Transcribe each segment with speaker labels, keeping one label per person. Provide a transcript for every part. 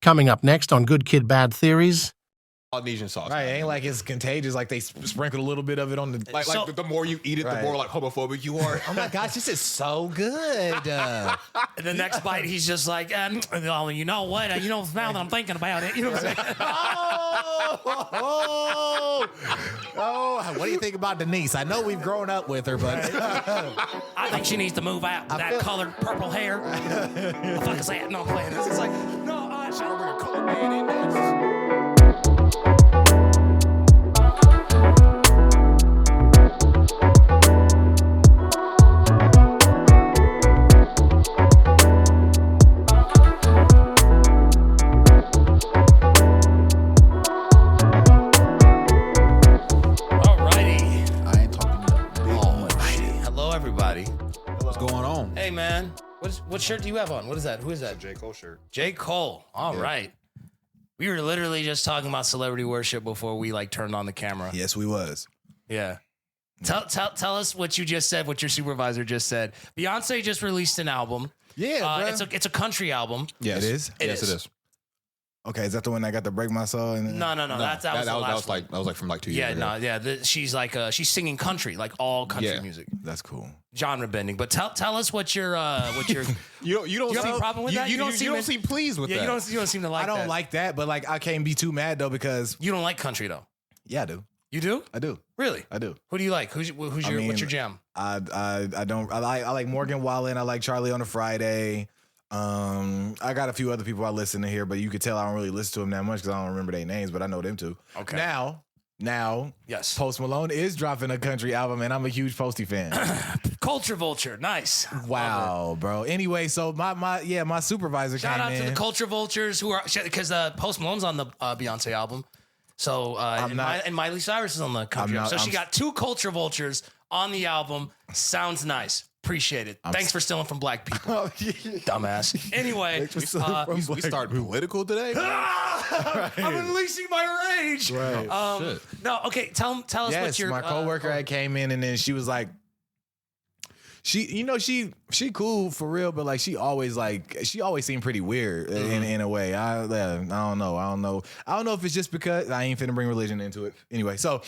Speaker 1: Coming up next on Good Kid, Bad Theories.
Speaker 2: Polynesian sauce.
Speaker 3: Right, it ain't like it's contagious. Like they sprinkle a little bit of it on the.
Speaker 2: Like the more you eat it, the more like homophobic you are.
Speaker 3: Oh my gosh, this is so good.
Speaker 4: And the next bite, he's just like, well, you know what? Now that I'm thinking about it, you know what I'm saying?
Speaker 3: Oh, what do you think about Denise? I know we've grown up with her, but
Speaker 4: I think she needs to move out with that colored purple hair. I fucking say it. No, I'm playing this. It's like, no, I don't bring a color man in this. Hey man, what shirt do you have on? What is that? Who is that?
Speaker 2: J. Cole shirt.
Speaker 4: J. Cole. All right. We were literally just talking about celebrity worship before we like turned on the camera.
Speaker 3: yes, we was.
Speaker 4: Yeah. Tell us what you just said, what your supervisor just said. Beyonce just released an album.
Speaker 3: Yeah,
Speaker 4: it's a country album.
Speaker 3: Yes. It is.
Speaker 4: Yes, it is.
Speaker 3: Okay, is that the one that got to break my soul? And
Speaker 4: No. That was
Speaker 2: like from like 2 years ago.
Speaker 4: She's like she's singing country, like all country music,
Speaker 3: that's cool.
Speaker 4: genre bending. But tell us what your
Speaker 2: You don't
Speaker 4: do you have a problem with that?
Speaker 2: You don't seem pleased with that.
Speaker 4: You don't seem to like that.
Speaker 3: I don't like that, but like I can't be too mad though because
Speaker 4: You don't like country though.
Speaker 3: yeah, I do.
Speaker 4: You do?
Speaker 3: I do.
Speaker 4: Really?
Speaker 3: I do.
Speaker 4: Who do you like? What's your jam?
Speaker 3: I like Morgan Wallen. I like Charlie on a Friday. I got a few other people I listen to here, but you could tell I don't really listen to them that much because I don't remember their names, but I know them too.
Speaker 4: Okay.
Speaker 3: Now,
Speaker 4: Yes.
Speaker 3: Post Malone is dropping a country album, and I'm a huge Posty fan.
Speaker 4: Culture Vulture. Nice.
Speaker 3: Wow, bro. Anyway, so my supervisor
Speaker 4: Shout
Speaker 3: came
Speaker 4: out to
Speaker 3: in.
Speaker 4: the Culture Vultures who are because Post Malone's on the Beyonce album. So and Miley Cyrus is on the country album. So she got two Culture Vultures on the album. Sounds nice. Appreciate it. Thanks for stealing from black people. Dumbass. Anyway,
Speaker 2: we start political today.
Speaker 4: I'm unleashing my rage.
Speaker 3: Right.
Speaker 4: No, okay. Tell us
Speaker 3: Yes,
Speaker 4: what your
Speaker 3: my coworker had came in and then she was like, she cool for real, but like she always seemed pretty weird in a way. I don't know if it's just because I ain't finna bring religion into it anyway. So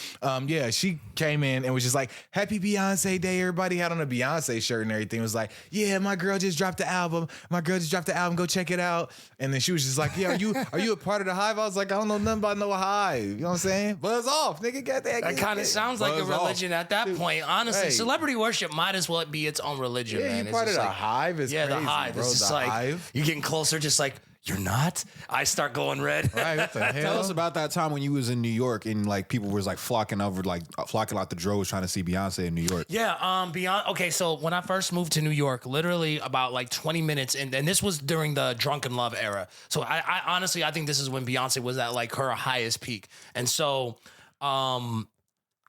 Speaker 3: she came in and was just like, "Happy Beyonce Day!" Everybody had on a Beyonce shirt and everything. It was like, "Yeah, my girl just dropped the album. Go check it out." And then she was just like, "Yeah, are you a part of the Hive?" I was like, "I don't know nothing about no Hive." You know what I'm saying? Buzz off, nigga. Got that.
Speaker 4: That kind of sounds like a religion at that point. Honestly, celebrity worship might as well be its own religion,
Speaker 3: Yeah,
Speaker 4: man.
Speaker 3: you part of the Hive. Is
Speaker 4: the
Speaker 3: crazy,
Speaker 4: Hive.
Speaker 3: Bro.
Speaker 4: It's just
Speaker 3: the
Speaker 4: like
Speaker 3: Hive.
Speaker 4: you're getting closer, just like you're not. I start going red.
Speaker 3: Right, what the hell?
Speaker 2: Tell us about that time when you was in New York and like people was like flocking out the droves trying to see Beyonce in New York.
Speaker 4: Yeah, okay, so when I first moved to New York, literally about like 20 minutes and this was during the Drunken Love era. So I honestly, I think this is when Beyonce was at like her highest peak. And so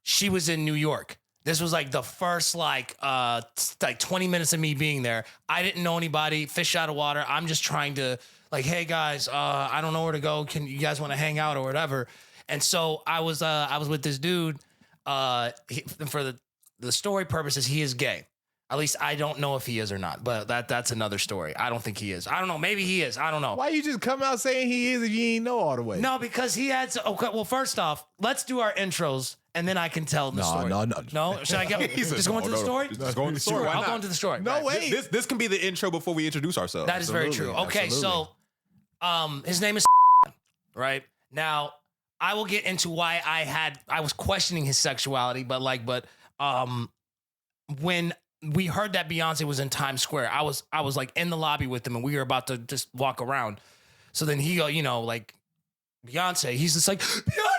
Speaker 4: she was in New York. This was like the first like 20 minutes of me being there. I didn't know anybody, fish out of water. I'm just trying to like, hey guys, I don't know where to go. Can you guys want to hang out or whatever? And so I was with this dude. For the story purposes, he is gay. At least I don't know if he is or not, but that's another story. I don't think he is. I don't know. Maybe he is. I don't know.
Speaker 3: Why you just come out saying he is if you ain't know all the way?
Speaker 4: No, because he had. Okay, well, first off, let's do our intros. And then I can tell the story. No. Should I just go into the story?
Speaker 2: Just go into the story.
Speaker 4: Sure, I'll go into the story.
Speaker 3: No way.
Speaker 2: This can be the intro before we introduce ourselves.
Speaker 4: That is very true. Okay, so his name is right? Now, I will get into why I was questioning his sexuality, but when we heard that Beyonce was in Times Square, I was like in the lobby with him and we were about to just walk around. So then he go, like Beyonce, he's just like, Beyonce!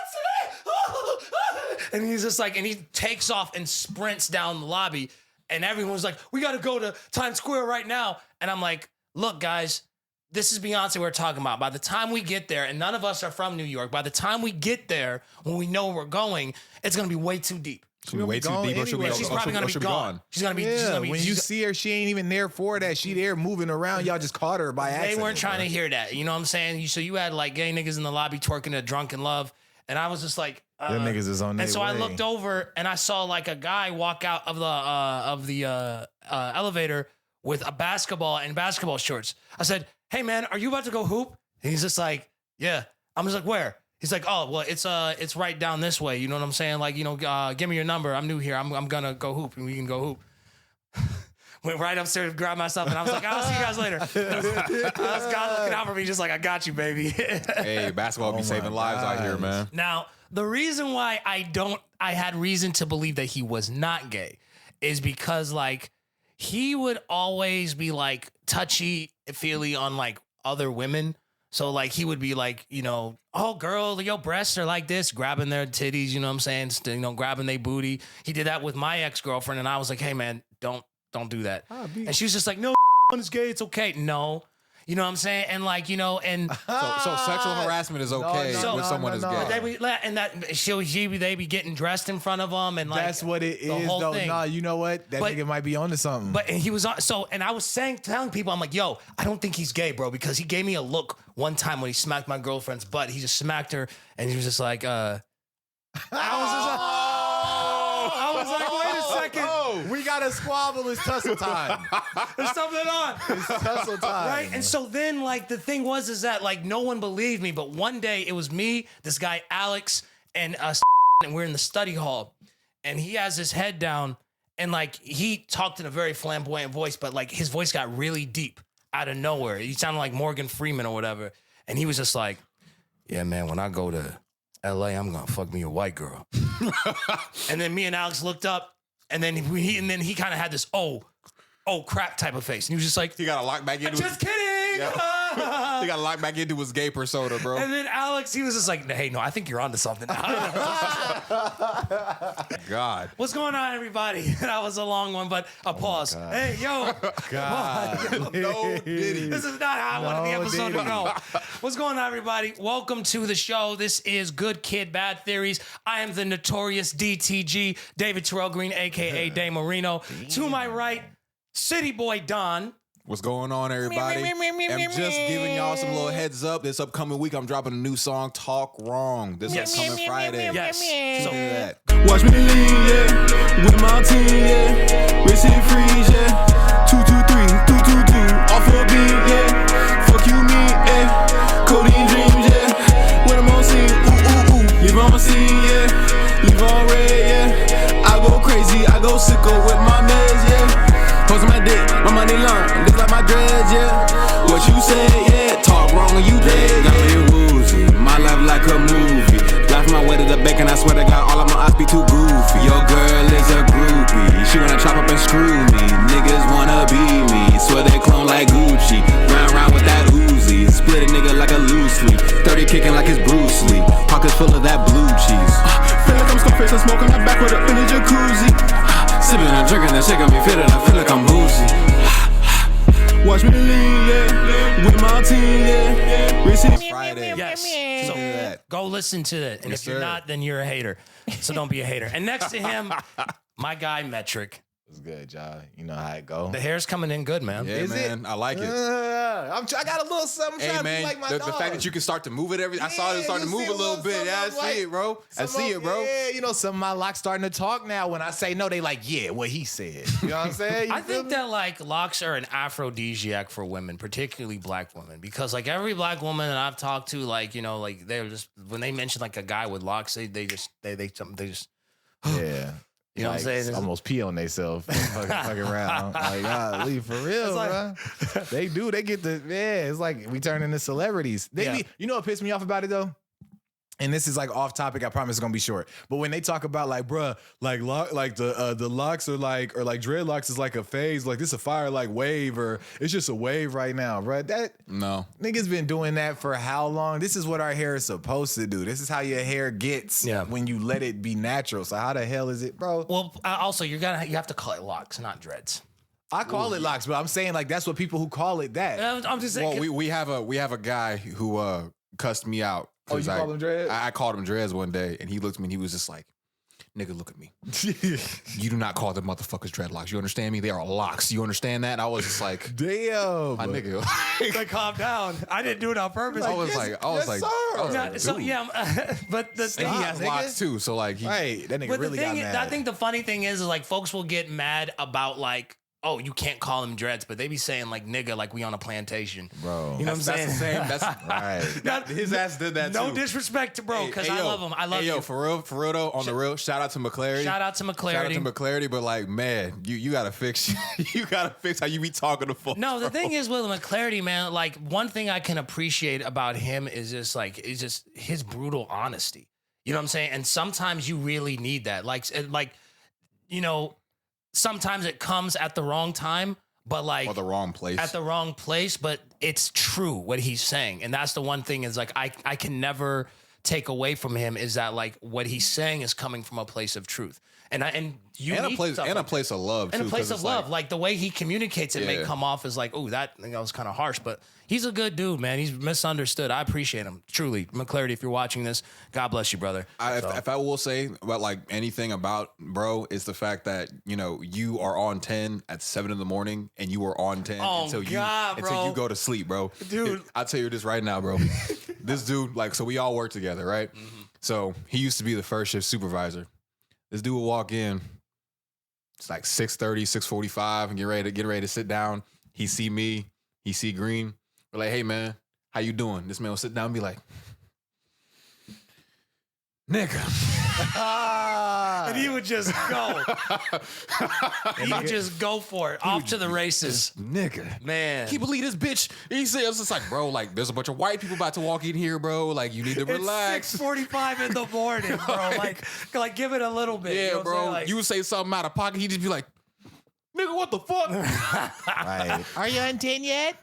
Speaker 4: And he's just like, and he takes off and sprints down the lobby. And everyone's like, we got to go to Times Square right now. And I'm like, look, guys, this is Beyonce we're talking about. By the time we get there, and none of us are from New York, by the time we get there, when we know where we're going, it's going to be way too deep.
Speaker 2: It's going to be way too deep.
Speaker 3: Anyway.
Speaker 4: She's probably going to be gone. She's going to be,
Speaker 3: when you see her, she ain't even there for that. She there moving around. Y'all just caught her by accident.
Speaker 4: They weren't trying to hear that. You know what I'm saying? So you had like gay niggas in the lobby twerking to Drunken Love. And I was just like,
Speaker 3: them niggas is on their
Speaker 4: And so
Speaker 3: way.
Speaker 4: I looked over and I saw like a guy walk out of the elevator with a basketball and basketball shorts. I said, hey man, are you about to go hoop? And he's just like, yeah. I'm just like, where? He's like, oh, well, it's right down this way. You know what I'm saying? Like, give me your number. I'm new here. I'm gonna go hoop, and we can go hoop. Went right upstairs, grabbed myself, and I was like, I'll see you guys later. I was God looking out for me, just like, I got you, baby.
Speaker 2: Hey, basketball be saving lives out here, man.
Speaker 4: Now, the reason why I had reason to believe that he was not gay is because, like, he would always be, like, touchy-feely on, like, other women. So, like, he would be like, oh, girl, your breasts are like this, grabbing their titties, you know what I'm saying? Grabbing their booty. He did that with my ex-girlfriend, and I was like, hey, man, don't do that. And she was just like, no, it's gay, it's okay. No. You know what I'm saying? And like, and
Speaker 2: So sexual harassment is okay when someone is gay.
Speaker 4: They be getting dressed in front of them, and like
Speaker 3: that's what it is. Though,
Speaker 4: thing.
Speaker 3: nah, you know what? That nigga might be onto something.
Speaker 4: But and he was on. So, and I was telling people, I'm like, yo, I don't think he's gay, bro, because he gave me a look one time when he smacked my girlfriend's butt. He just smacked her, and he was just like, I was like, wait a second.
Speaker 3: We got to squabble. It's tussle time.
Speaker 4: There's something on.
Speaker 3: It's tussle time.
Speaker 4: Right? And so then, like, the thing is that, like, no one believed me. But one day, it was me, this guy, Alex, and and we're in the study hall. And he has his head down. And, like, he talked in a very flamboyant voice. But, like, his voice got really deep out of nowhere. He sounded like Morgan Freeman or whatever. And he was just like, yeah, man, when I go to LA, I'm going to fuck me a white girl. And then me and Alex looked up. And then he kind of had this oh crap type of face, and he was just like,
Speaker 2: He got to lock back into
Speaker 4: just kidding.
Speaker 2: He got to lock back into his gay persona, bro.
Speaker 4: And then Alex, he was just like, hey, no, I think you're onto something.
Speaker 2: God.
Speaker 4: What's going on, everybody? That was a long one, but a pause. Hey, yo.
Speaker 3: God.
Speaker 2: No, Diddy.
Speaker 4: This is not how I wanted the episode to go. What's going on, everybody? Welcome to the show. This is Good Kid, Bad Theories. I am the notorious DTG, David Terrell Green, a.k.a. Day Marino. To my right, City Boy Don.
Speaker 2: What's going on, everybody? I'm just giving y'all some little heads up. This upcoming week, I'm dropping a new song, Talk Wrong. This upcoming Friday.
Speaker 4: Yes.
Speaker 2: So do that.
Speaker 5: Watch me lean, yeah, with my team, yeah. Race it freeze, yeah. 223, 222, off a beat, yeah. Fuck you, me, yeah. Codeine dreams, yeah. When I'm on scene, ooh. Leave on my scene, yeah. Leave on red, yeah. I go crazy, I go sicko with my meds, yeah. Posting my dick, my money long, look like my dreads, yeah. What you say, yeah. Talk wrong and you dead, got me woozy. My life like a movie. Laugh my way to the bank and I swear to God, all of my eyes be too goofy. Your girl is a groupie. She wanna chop up and screw me. Niggas wanna be me. Swear they clone like Gucci. Round with that Uzi. Split a nigga like a loose leaf. 30 kicking like it's Bruce Lee. Pockets full of that blue cheese. Feel like I'm Scarface and smoking my back with up in the jacuzzi. Sipping and drinking and shaking me feeling. I feel like I'm woozy. Watch me lean, yeah. With my team, yeah. Racing
Speaker 2: Friday.
Speaker 4: Yes. So
Speaker 2: do that.
Speaker 4: go listen to it. And
Speaker 2: Yes,
Speaker 4: if you're
Speaker 2: sir.
Speaker 4: not, then you're a hater. So don't be a hater. And next to him, my guy, Metric.
Speaker 3: It's good, y'all. You know how it go.
Speaker 4: The hair's coming in good, man.
Speaker 2: Yeah,
Speaker 3: Is
Speaker 2: man. I like it.
Speaker 3: I got a little something.
Speaker 2: Hey,
Speaker 3: trying
Speaker 2: man,
Speaker 3: to be like my
Speaker 2: the
Speaker 3: dog.
Speaker 2: fact that you can start to move it I saw it starting to
Speaker 3: you
Speaker 2: move
Speaker 3: see
Speaker 2: a little bit.
Speaker 3: something
Speaker 2: Yeah, I
Speaker 3: I'm like-
Speaker 2: see it, bro. I see it, bro.
Speaker 3: Yeah, some of my locks starting to talk now. When I say no, they like, yeah, what he said. You know what I'm saying? You
Speaker 4: I
Speaker 3: feel
Speaker 4: think
Speaker 3: me?
Speaker 4: that like locks are an aphrodisiac for women, particularly black women, because like every black woman that I've talked to, like like they're just when they mention like a guy with locks, they just
Speaker 3: Yeah.
Speaker 4: You know what I'm saying?
Speaker 3: It's almost pee on themselves fucking around. Like, golly, for real, bro. They do. They get the, it's like we turn into celebrities. You know what pissed me off about it, though? And this is like off topic. I promise it's gonna be short. But when they talk about like, bruh, like the locks are like, or like dreadlocks is like a phase, like this a fire like wave, or it's just a wave right now, bruh. That
Speaker 2: No.
Speaker 3: niggas been doing that for how long? This is what our hair is supposed to do. This is how your hair gets when you let it be natural. So how the hell is it, bro?
Speaker 4: Well, also you have to call it locks, not dreads.
Speaker 3: I call it locks, but I'm saying like that's what people who call it that.
Speaker 4: I'm just saying.
Speaker 2: Well, we have a guy who cussed me out.
Speaker 3: Oh, you call him dreads?
Speaker 2: I called him dreads one day, and he looked at me and he was just like, "Nigga, look at me. You do not call the motherfuckers dreadlocks. You understand me? They are locks. You understand that?" I was just like,
Speaker 3: Damn,
Speaker 2: "My nigga."
Speaker 4: like, calm down. I didn't do it on purpose.
Speaker 2: I was like,
Speaker 4: so
Speaker 2: dude.
Speaker 4: yeah, but the
Speaker 2: And
Speaker 4: thing,
Speaker 2: he has
Speaker 3: nigga.
Speaker 2: locks too, so like,
Speaker 3: right? That nigga
Speaker 4: but
Speaker 3: really
Speaker 4: the thing
Speaker 3: got
Speaker 4: is,
Speaker 3: mad.
Speaker 4: I think the funny thing is like folks will get mad about like, oh, you can't call him dreads, but they be saying like nigga like we on a plantation.
Speaker 3: Bro.
Speaker 4: You know what I'm saying?
Speaker 2: That's the same. That's
Speaker 3: Right.
Speaker 2: his ass did that
Speaker 4: No
Speaker 2: too.
Speaker 4: disrespect to bro, because I
Speaker 2: yo,
Speaker 4: love him. I love
Speaker 2: hey,
Speaker 4: you.
Speaker 2: yo, for real though, on the real, shout out to McClary.
Speaker 4: Shout out to McClary.
Speaker 2: Shout out to McClary, but like, man, you gotta fix you gotta fix how you be talking to folks.
Speaker 4: No, the thing is with McClarity, man, like one thing I can appreciate about him is just his brutal honesty. You know what I'm saying? And sometimes you really need that. Like, you know, sometimes it comes at the wrong time, but like
Speaker 2: or the wrong place.
Speaker 4: at the wrong place, but it's true what he's saying. And that's the one thing is like I can never take away from him is that like what he's saying is coming from a place of truth. And you
Speaker 2: and
Speaker 4: need
Speaker 2: a place
Speaker 4: stuff
Speaker 2: and
Speaker 4: like
Speaker 2: a place of love
Speaker 4: and
Speaker 2: too.
Speaker 4: a place
Speaker 2: 'cause
Speaker 4: of
Speaker 2: it's
Speaker 4: love. Like the way he communicates it may
Speaker 2: Yeah.
Speaker 4: come off as like, oh, that was kind of harsh, but he's a good dude, man. He's misunderstood. I appreciate him. Truly. McClarity, if you're watching this, God bless you, brother.
Speaker 2: If I will say about like anything about bro, is the fact that you know you are on 10 at 7 in the morning and you are on 10
Speaker 4: Oh,
Speaker 2: until
Speaker 4: God,
Speaker 2: until
Speaker 4: bro.
Speaker 2: you go to sleep, bro.
Speaker 4: Dude.
Speaker 2: I'll tell you this right now, bro. This dude, like, so we all work together, right?
Speaker 4: Mm-hmm.
Speaker 2: So he used to be the first shift supervisor. This dude would walk in. It's like 6:30, 6:45, and get ready to sit down. He see me, he see Green. We're like, hey man, how you doing? This man will sit down and be like, nigga.
Speaker 4: And he would just go. He would just go for it. Off to the races.
Speaker 2: Nigga.
Speaker 4: Man.
Speaker 2: Can you believe this bitch? He says it's like, bro, like there's a bunch of white people about to walk in here, bro. Like you need to relax.
Speaker 4: It's 6:45 in the morning, bro. Like give it a little bit.
Speaker 2: Yeah,
Speaker 4: you know what I'm
Speaker 2: bro.
Speaker 4: saying? Like,
Speaker 2: You would say something out of pocket, he'd just be like, nigga, what the fuck?
Speaker 3: Right. Are you on 10 yet?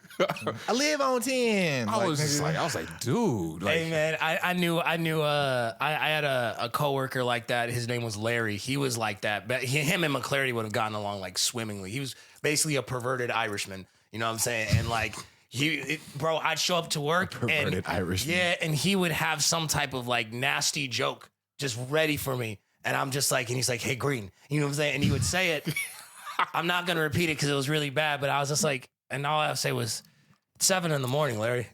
Speaker 3: I live on 10.
Speaker 2: I was like, dude. Like,
Speaker 4: hey man, I knew I had a coworker like that. His name was Larry. He was like that, but him and McClarity would have gotten along like swimmingly. He was basically a perverted Irishman. You know what I'm saying? And like bro, I'd show up to work
Speaker 3: Perverted
Speaker 4: and
Speaker 3: Irishman.
Speaker 4: yeah, and he would have some type of like nasty joke just ready for me, and I'm just like, and he's like, hey Green, you know what I'm saying? And he would say it. I'm not gonna repeat it because it was really bad, but I was just like, and all I would say was, 7 in the morning, Larry.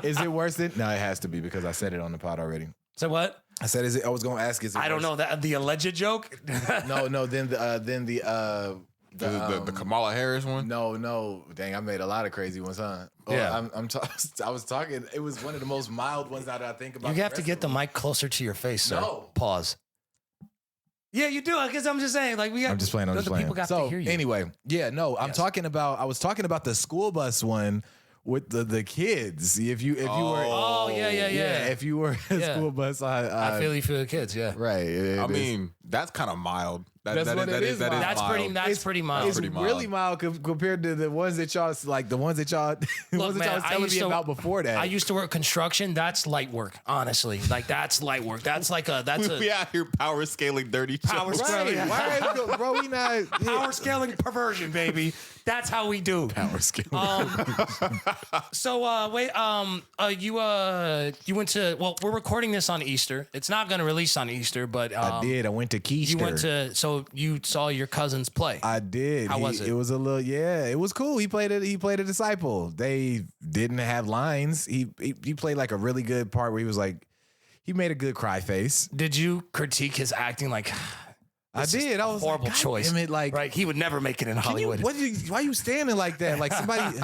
Speaker 3: Is it worse than? No, it has to be because I said it on the pod already.
Speaker 4: So what?
Speaker 3: I said, is it? I was going to ask, is it
Speaker 4: I don't
Speaker 3: worse?
Speaker 4: know that the alleged joke.
Speaker 3: No. Then the
Speaker 2: the Kamala Harris one?
Speaker 3: No. Dang, I made a lot of crazy ones, huh? Oh,
Speaker 4: Yeah.
Speaker 3: I was talking. It was one of the most mild ones that I think about.
Speaker 4: You have to get the mic closer to your face, sir.
Speaker 3: No.
Speaker 4: Pause. Yeah, you do. Because I'm just saying, like we got.
Speaker 3: I'm just playing.
Speaker 4: the people got
Speaker 3: so
Speaker 4: to hear you.
Speaker 3: anyway, yeah, no, I was talking about the school bus one with the kids. If you were,
Speaker 4: Oh, yeah.
Speaker 3: if you were a
Speaker 4: Yeah.
Speaker 3: school bus,
Speaker 4: I feel you for the kids. Yeah.
Speaker 3: right.
Speaker 2: I mean, that's kind of mild.
Speaker 3: That's what it is, mild.
Speaker 4: That's
Speaker 2: mild.
Speaker 4: pretty mild.
Speaker 3: It's
Speaker 2: pretty mild.
Speaker 3: really mild compared to the ones that y'all like. The ones that y'all,
Speaker 4: Look, man,
Speaker 3: was
Speaker 4: I
Speaker 3: telling
Speaker 4: used
Speaker 3: me
Speaker 4: to-
Speaker 3: about before that.
Speaker 4: I used to work construction. That's light work, honestly. Like that's light work. That's
Speaker 2: we out here power scaling dirty
Speaker 4: Power
Speaker 2: jokes.
Speaker 4: scaling.
Speaker 3: right? Why, bro? We not
Speaker 4: power scaling perversion, baby. That's how we do.
Speaker 3: power scaling.
Speaker 4: So wait, you went to, well, we're recording this on Easter. It's not going to release on Easter, but
Speaker 3: I did. I went to Keister.
Speaker 4: you went to, so you saw your cousins play.
Speaker 3: I did.
Speaker 4: How was it?
Speaker 3: It was a little, yeah, it was cool. He played a disciple. They didn't have lines. He played like a really good part where he was like, he made a good cry face.
Speaker 4: Did you critique his acting? Like,
Speaker 3: I did. I was
Speaker 4: horrible
Speaker 3: like, God
Speaker 4: choice.
Speaker 3: damn it, like,
Speaker 4: right? He would never make it in
Speaker 3: can you,
Speaker 4: Hollywood.
Speaker 3: why you standing like that? Like somebody,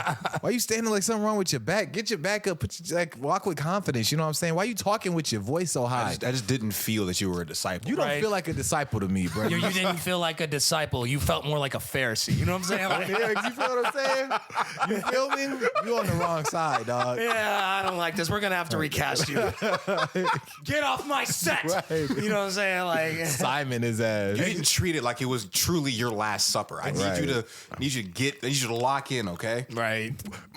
Speaker 3: why you standing like something wrong with your back? Get your back up. Put your, like, walk with confidence. You know what I'm saying? Why you talking with your voice so high?
Speaker 2: I just didn't feel that you were a disciple.
Speaker 3: You don't
Speaker 4: Right.
Speaker 3: feel like a disciple to me, bro.
Speaker 4: You didn't feel like a disciple. You felt more like a Pharisee. You know what I'm saying? Like,
Speaker 3: Yeah, you feel what I'm saying? You feel me? You on the wrong side, dog.
Speaker 4: yeah, I don't like this. We're gonna have to recast you. Get off my set.
Speaker 3: Right.
Speaker 4: You know what I'm saying? Like,
Speaker 3: Simon is ass.
Speaker 2: You didn't treat it like it was truly your last supper. I
Speaker 3: Right.
Speaker 2: need you to lock in, okay?
Speaker 4: right.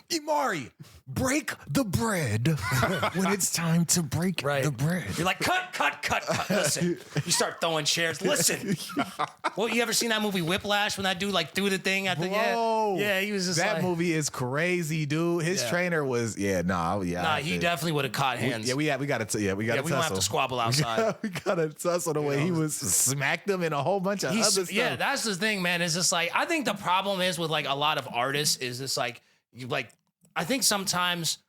Speaker 3: Imari, break the bread when it's time to break
Speaker 4: Right.
Speaker 3: the bread.
Speaker 4: You're like, cut. Listen. You start throwing chairs. Listen. Well, you ever seen that movie Whiplash when that dude like threw the thing at the
Speaker 3: Whoa.
Speaker 4: Yeah, he was just
Speaker 3: That
Speaker 4: like,
Speaker 3: movie is crazy, dude. His
Speaker 4: Yeah.
Speaker 3: trainer was
Speaker 4: Nah, he definitely would have caught hands.
Speaker 3: we got to
Speaker 4: Yeah, we don't have to squabble outside.
Speaker 3: we got to tussle the way he was smacked him and a whole bunch of other stuff.
Speaker 4: Yeah, that's the thing, man. It's just like, I think the problem is with like a lot of artists is this like, I think sometimes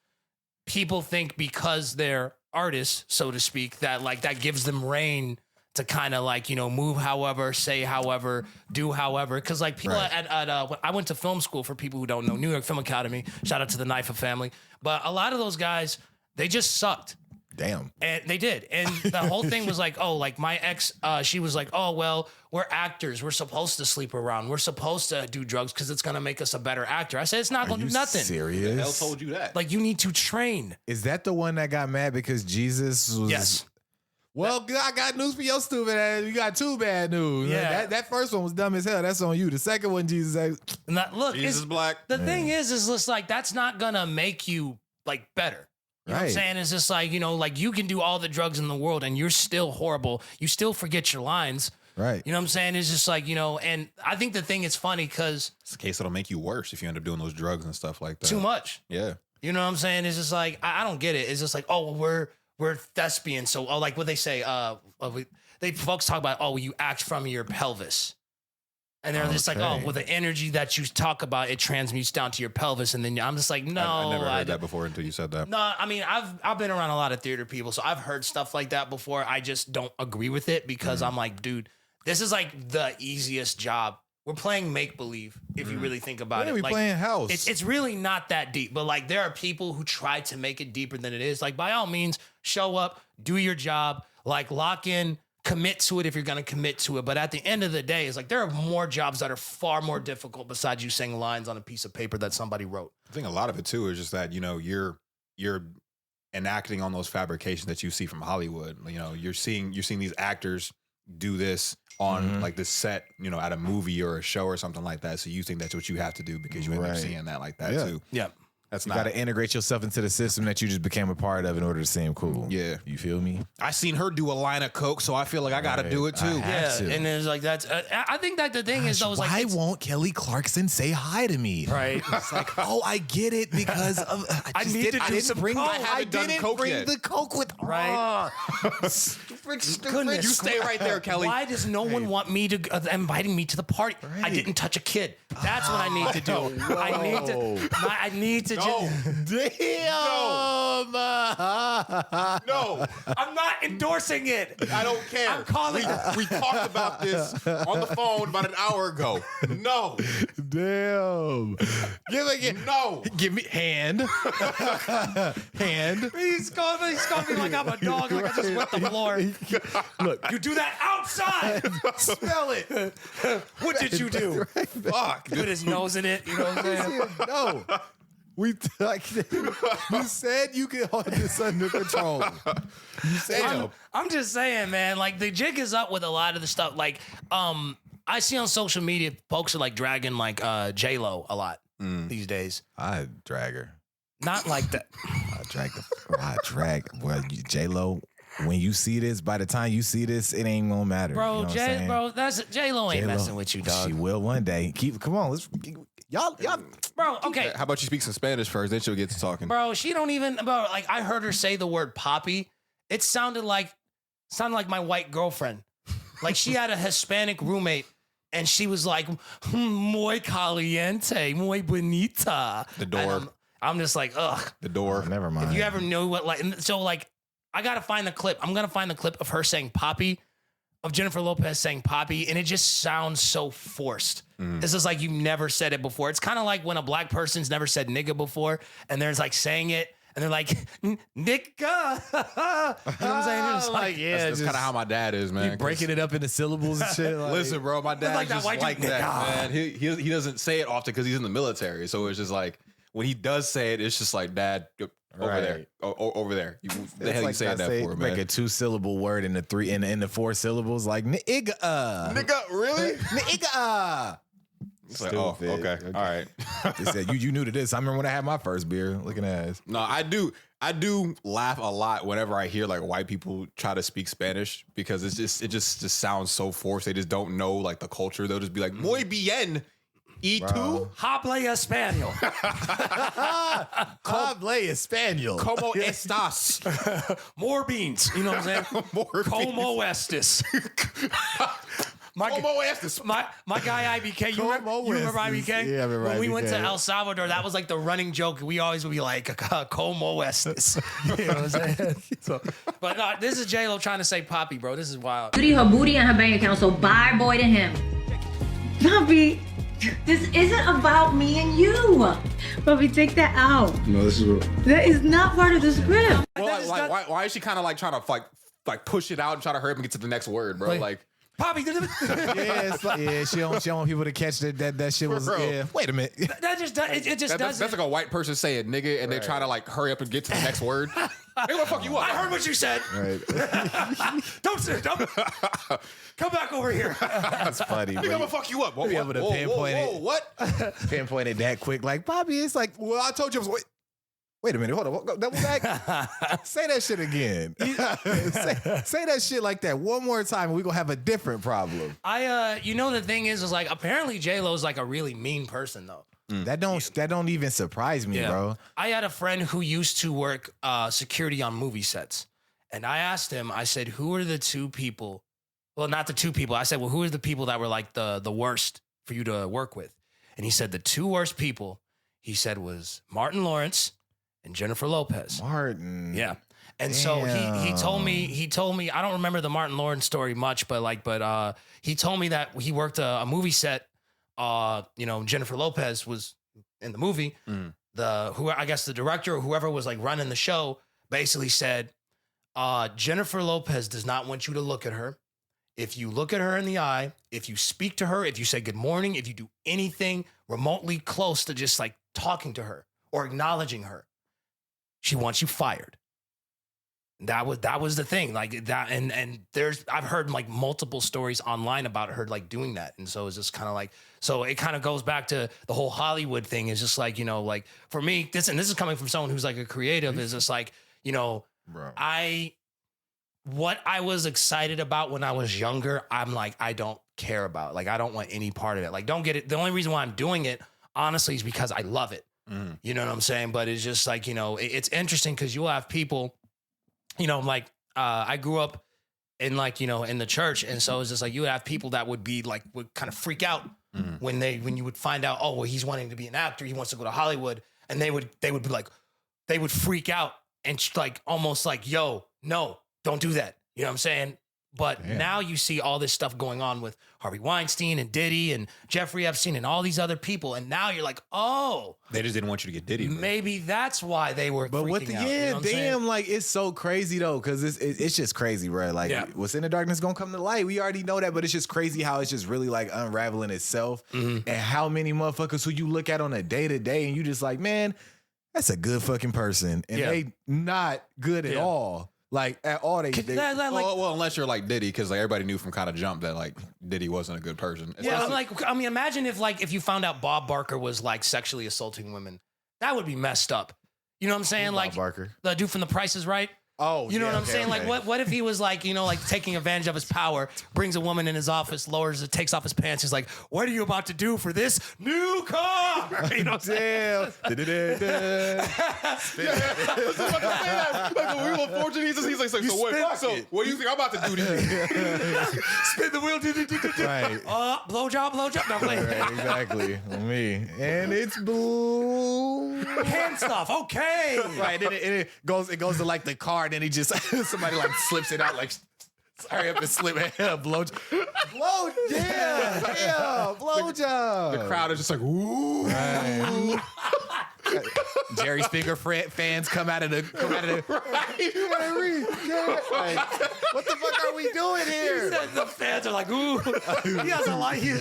Speaker 4: people think because they're artists, so to speak, that like that gives them reign to kind of like, you know, move however, say however, do however. Cause like people I went to film school, for people who don't know, New York Film Academy, shout out to the Knife family. But a lot of those guys, they just sucked.
Speaker 3: Damn.
Speaker 4: And they did. And the whole thing was like, oh, like my ex, she was like, oh, well, we're actors. We're supposed to sleep around. We're supposed to do drugs because it's going to make us a better actor. I said, it's not going to do nothing.
Speaker 3: Serious?
Speaker 2: Who the hell told you that?
Speaker 4: Like, you need to train.
Speaker 3: Is that the one that got mad because Jesus was...
Speaker 4: Yes.
Speaker 3: Well, I got news for your stupid ass. You got two bad news.
Speaker 4: Yeah.
Speaker 3: That first one was dumb as hell. That's on you. The second one, Jesus said...
Speaker 4: Look,
Speaker 2: Jesus black.
Speaker 4: The thing is just like, that's not going to make you like better. You know what I'm saying? It's just like, you know, like you can do all the drugs in the world and you're still horrible. You still forget your lines.
Speaker 3: Right.
Speaker 4: You know what I'm saying? It's just like, you know, and I think the thing is funny because
Speaker 2: It's a case that'll make you worse if you end up doing those drugs and stuff like that.
Speaker 4: too much.
Speaker 2: Yeah.
Speaker 4: You know what I'm saying? It's just like, I don't get it. It's just like, oh, we're thespians. So, like what they say, folks talk about, oh, you act from your pelvis. And they're just like, oh, well, the energy that you talk about, it transmutes down to your pelvis. And then I'm just like, no.
Speaker 2: I never heard that before until you said that.
Speaker 4: No, I mean, I've been around a lot of theater people, so I've heard stuff like that before. I just don't agree with it because I'm like, dude, this is like the easiest job. We're playing make-believe, if you really think about it.
Speaker 3: We
Speaker 4: like,
Speaker 3: playing house.
Speaker 4: It's really not that deep, but like there are people who try to make it deeper than it is. Like by all means, show up, do your job, like lock in, commit to it if you're going to commit to it. But at the end of the day, it's like there are more jobs that are far more difficult besides you saying lines on a piece of paper that somebody wrote.
Speaker 2: I think a lot of it too is just that, you know, you're enacting on those fabrications that you see from Hollywood. You know, you're seeing these actors do this on like this set, you know, at a movie or a show or something like that. So you think that's what you have to do because you end up seeing that like that too.
Speaker 4: Yeah.
Speaker 2: That's
Speaker 3: You
Speaker 2: not.
Speaker 3: got to integrate yourself into the system that you just became a part of in order to seem cool.
Speaker 2: Yeah.
Speaker 3: You feel me?
Speaker 2: I seen her do a line of coke, so I feel like I got to do it too.
Speaker 4: Yeah,
Speaker 3: to.
Speaker 4: and it's like that's. I think that the thing is though, is like
Speaker 3: Why
Speaker 4: it's-
Speaker 3: won't Kelly Clarkson say hi to me?
Speaker 4: right?
Speaker 3: It's like, oh, I get it because of
Speaker 4: I need to do some coke.
Speaker 3: I
Speaker 2: done
Speaker 3: didn't
Speaker 2: coke
Speaker 3: bring
Speaker 2: yet.
Speaker 3: the coke with
Speaker 4: Right.
Speaker 3: stupid.
Speaker 4: Goodness.
Speaker 2: You stay right there, Kelly.
Speaker 4: Why does no one want me to inviting me to the party? I
Speaker 3: Right.
Speaker 4: didn't touch a kid. That's what I need to do. I need to just.
Speaker 3: Damn.
Speaker 2: No,
Speaker 4: I'm not endorsing it.
Speaker 2: I don't care.
Speaker 4: I'm calling.
Speaker 2: We talked about this on the phone about an hour ago. No,
Speaker 3: Damn. Give me hand. Hand.
Speaker 4: He's calling me like I'm a dog. Like I just wet the floor.
Speaker 3: Look,
Speaker 4: You do that outside.
Speaker 3: smell it.
Speaker 4: What did you do?
Speaker 2: fuck.
Speaker 4: Put his nose in it. You know what I'm saying?
Speaker 3: No. You said you could hold this under control. You said
Speaker 4: I'm just saying, man. Like the jig is up with a lot of the stuff. Like, I see on social media, folks are like dragging like J-Lo a lot these days.
Speaker 3: I drag her.
Speaker 4: Not like that.
Speaker 3: I drag. Well, J-Lo, when you see this, by the time you see this, it ain't gonna matter.
Speaker 4: Bro,
Speaker 3: you know what I'm saying?
Speaker 4: that's J-Lo ain't
Speaker 3: J-Lo,
Speaker 4: messing with you, dog.
Speaker 3: She will one day. Come on, let's y'all.
Speaker 4: Bro, okay.
Speaker 2: How about you speak some Spanish first, then she'll get to talking.
Speaker 4: Bro, she don't even like I heard her say the word poppy. It sounded like my white girlfriend. Like she had a Hispanic roommate and she was like, muy caliente, muy bonita.
Speaker 2: The door.
Speaker 4: And I'm just like, ugh.
Speaker 2: The door.
Speaker 3: Never mind.
Speaker 4: If you ever know what like so like I gotta find the clip. I'm gonna find the clip of her saying poppy, of Jennifer Lopez saying poppy, and it just sounds so forced. This is like you've never said it before. It's kind of like when a black person's never said nigga before, and there's like saying it, and they're like, nigga. You know what I'm saying? It's like,
Speaker 2: That's kind of how my dad is, man.
Speaker 3: breaking it up into syllables and shit. Like,
Speaker 2: Listen, bro, my dad
Speaker 4: like that
Speaker 2: just
Speaker 4: white
Speaker 2: like
Speaker 4: dude,
Speaker 2: that,
Speaker 4: nigga.
Speaker 2: man. He doesn't say it often because he's in the military, so it's just like when he does say it, it's just like, Dad, over
Speaker 3: Right.
Speaker 2: there, over there. The
Speaker 3: it's
Speaker 2: hell you
Speaker 3: like
Speaker 2: saying
Speaker 3: I
Speaker 2: that
Speaker 3: say,
Speaker 2: for,
Speaker 3: make
Speaker 2: man?
Speaker 3: a 2-syllable word in the 4 syllables, like nigga.
Speaker 2: Nigga, really?
Speaker 3: Nigga.
Speaker 2: It's like, oh,
Speaker 3: Stupid.
Speaker 2: okay, all right.
Speaker 3: They said you new to this. I remember when I had my first beer. Looking at ass.
Speaker 2: No, I do laugh a lot whenever I hear like white people try to speak Spanish because it just sounds so forced. They just don't know like the culture. They'll just be like, muy bien, y tú,
Speaker 4: Habla Espanol.
Speaker 3: Hable Espanol.
Speaker 2: como estás?
Speaker 4: More beans. You know what I'm saying?
Speaker 2: More
Speaker 4: Como estes.
Speaker 2: Como Estes.
Speaker 4: My guy IBK, you remember IBK?
Speaker 3: Yeah, I remember
Speaker 4: when we went to
Speaker 3: IBK.
Speaker 4: El Salvador, that was like the running joke. We always would be like, Como Estes. You know what I'm saying? But no, this is J-Lo trying to say Poppy, bro. This is wild.
Speaker 6: Beauty, her booty and her bank account, so bye boy to him. Bobby, this isn't about me and you. Bobby, take that out.
Speaker 5: No, this is what.
Speaker 6: That is not part of the script.
Speaker 2: Well, why is she kind of like trying to like push it out and try to hurry up and get to the next word, bro? Like
Speaker 4: Poppy,
Speaker 3: Yeah, it's like, she don't want people to catch that shit was.
Speaker 2: Bro.
Speaker 3: Yeah. Wait a minute.
Speaker 4: that just does, it just
Speaker 2: that's
Speaker 4: doesn't.
Speaker 2: like a white person saying nigga, and they try to like hurry up and get to the next word. They gonna fuck you up.
Speaker 4: I heard what you said.
Speaker 3: Right.
Speaker 4: Don't come back over here.
Speaker 3: That's funny.
Speaker 2: They gonna fuck you up.
Speaker 3: Be able to pinpoint it.
Speaker 2: What?
Speaker 3: Pinpoint it that quick. Like, Bobby, it's like, well, I told you. Wait a minute. Hold on. Go double back. Say that shit again. say that shit like that one more time, and we're going to have a different problem.
Speaker 4: You know, the thing is like, apparently J-Lo is like a really mean person, though.
Speaker 3: That don't even surprise me, bro.
Speaker 4: I had a friend who used to work security on movie sets. And I asked him, I said, who are the two people? Well, not the two people. I said, well, who are the people that were like the worst for you to work with? And he said the two worst people, he said, was Martin Lawrence and Jennifer Lopez.
Speaker 3: Martin.
Speaker 4: Yeah. And so he told me, I don't remember the Martin Lawrence story much, but he told me that he worked a movie set. Jennifer Lopez was in the movie. I guess the director or whoever was like running the show basically said, Jennifer Lopez does not want you to look at her. If you look at her in the eye, if you speak to her, if you say good morning, if you do anything remotely close to just like talking to her or acknowledging her, she wants you fired. That was the thing, like that, and I've heard like multiple stories online about her like doing that, and so it's just kind of like, so it kind of goes back to the whole Hollywood thing. Is just like, like for me, this is coming from someone who's like a creative, is just like,
Speaker 3: Bro.
Speaker 4: what I was excited about when I was younger, I'm like, I don't care about, like, I don't want any part of it. Like, don't get it. The only reason why I'm doing it, honestly, is because I love it. You know what I'm saying? But it's just like, it's interesting because you'll have people, I grew up in like, in the church. And so it's just like, you would have people that would be like, would kind of freak out when you would find out, oh, well, he's wanting to be an actor. He wants to go to Hollywood. And they would be like, they would freak out and like, almost like, yo, no, don't do that. You know what I'm saying? But now you see all this stuff going on with Harvey Weinstein and Diddy and Jeffrey Epstein and all these other people. And now you're like, oh,
Speaker 2: They just didn't want you to get Diddy. Bro.
Speaker 4: maybe that's why they were
Speaker 3: But what
Speaker 4: freaking
Speaker 3: the
Speaker 4: out. You know what I'm saying?
Speaker 3: damn, like it's so crazy though, because it's just crazy, bro. Like what's in the darkness is gonna come to light. We already know that, but it's just crazy how it's just really like unraveling itself, and how many motherfuckers who you look at on a day to day, and you just like, man, that's a good fucking person, and they not good at all. Like at all, they
Speaker 2: Well, unless you're like Diddy, because like everybody knew from kind of jump that like Diddy wasn't a good person.
Speaker 4: Yeah, I mean, imagine if you found out Bob Barker was like sexually assaulting women. That would be messed up. You know what I'm saying? Like
Speaker 3: Barker,
Speaker 4: the dude from The Price is Right.
Speaker 3: Oh,
Speaker 4: you know what I'm saying? Okay. Like, what if he was like, like taking advantage of his power, brings a woman in his office, lowers it, takes off his pants. He's like, what are you about to do for this new car? You know what I'm saying?
Speaker 2: Like the Wheel of Fortune, he's like, so what do you think I'm about to do to you?
Speaker 4: Spin the wheel.
Speaker 3: Right.
Speaker 4: Blowjob. No,
Speaker 3: Right, exactly. Me. And it's blue.
Speaker 4: hand stuff. Okay.
Speaker 3: Right. And it goes to like the car, and then he just somebody like slips it out like hurry up and slip blow blowjob.
Speaker 2: The crowd is just like, ooh.
Speaker 3: Right. Jerry Springer fans come out of the like, what the fuck are we doing here?
Speaker 4: The fans are like, ooh. He has a lot. He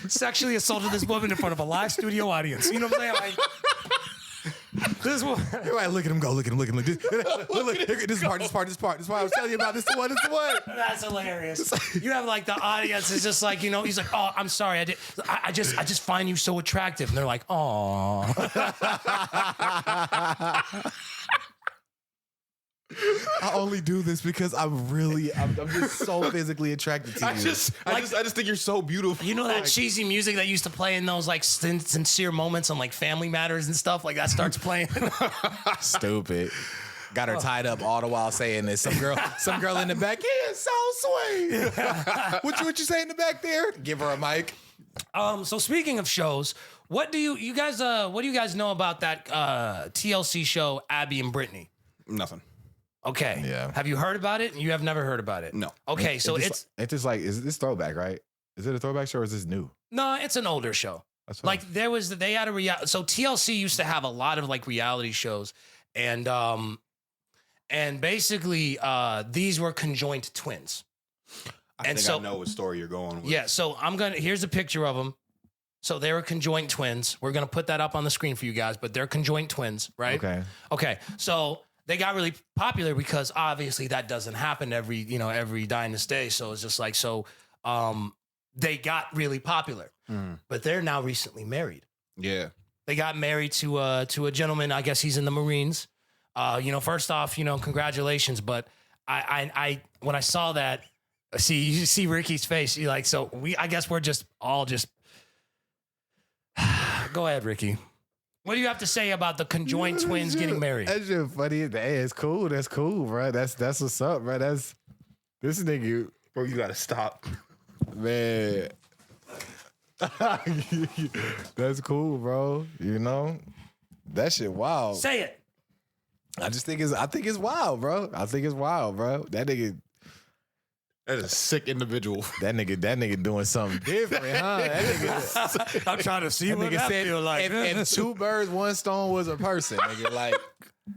Speaker 4: sexually assaulted this woman in front of a live studio audience. You know what I'm saying? Like, this one.
Speaker 3: Everybody look at him go. Look. This part. This part I was telling you about. This is the one.
Speaker 4: That's hilarious. You have like the audience is just like, he's like, oh, I'm sorry. I just find you so attractive. And they're like, oh.
Speaker 3: I only do this because I'm just so physically attracted to you.
Speaker 2: I just think you're so beautiful.
Speaker 4: You know that cheesy music that used to play in those like sincere moments on like Family Matters and stuff? Like that starts playing.
Speaker 3: Stupid. got her tied up all the while saying this. Some girl in the back, yeah, so sweet. what you say in the back there? Give her a mic.
Speaker 4: So speaking of shows, what do you guys know about that TLC show Abby and Brittany?
Speaker 2: Nothing.
Speaker 4: Okay.
Speaker 3: Yeah.
Speaker 4: Have you heard about it? You have never heard about it?
Speaker 2: No.
Speaker 4: Okay, so it's
Speaker 3: just like, is this throwback, right? Is it a throwback show or is this new?
Speaker 4: no, it's an older show.
Speaker 3: That's
Speaker 4: Like they had a reality. So TLC used to have a lot of like reality shows, and basically these were conjoined twins.
Speaker 2: I know what story you're going with.
Speaker 4: Yeah. So here's a picture of them. So they were conjoined twins. We're gonna put that up on the screen for you guys, but they're conjoined twins, right? Okay. So they got really popular because obviously that doesn't happen every dynasty. So it's just like they got really popular. But they're now recently married.
Speaker 2: Yeah.
Speaker 4: They got married to a gentleman. I guess he's in the Marines. First off, congratulations. But I when I saw that, you see Ricky's face. You're like, I guess we're just all just. Go ahead, Ricky. What do you have to say about the conjoined twins getting married?
Speaker 3: That's just funny. Hey, it's cool. That's cool, bro. That's what's up, bro. That's this nigga.
Speaker 2: Bro, you gotta stop.
Speaker 3: Man. That's cool, bro. That shit wild.
Speaker 4: Say it.
Speaker 3: I think it's wild, bro. That nigga.
Speaker 2: That is a sick individual.
Speaker 3: That nigga doing something different, huh? That nigga.
Speaker 4: I'm trying to see
Speaker 3: That
Speaker 4: what
Speaker 3: nigga
Speaker 4: that
Speaker 3: said
Speaker 4: feel like.
Speaker 3: if two birds, one stone was a person, nigga. Like,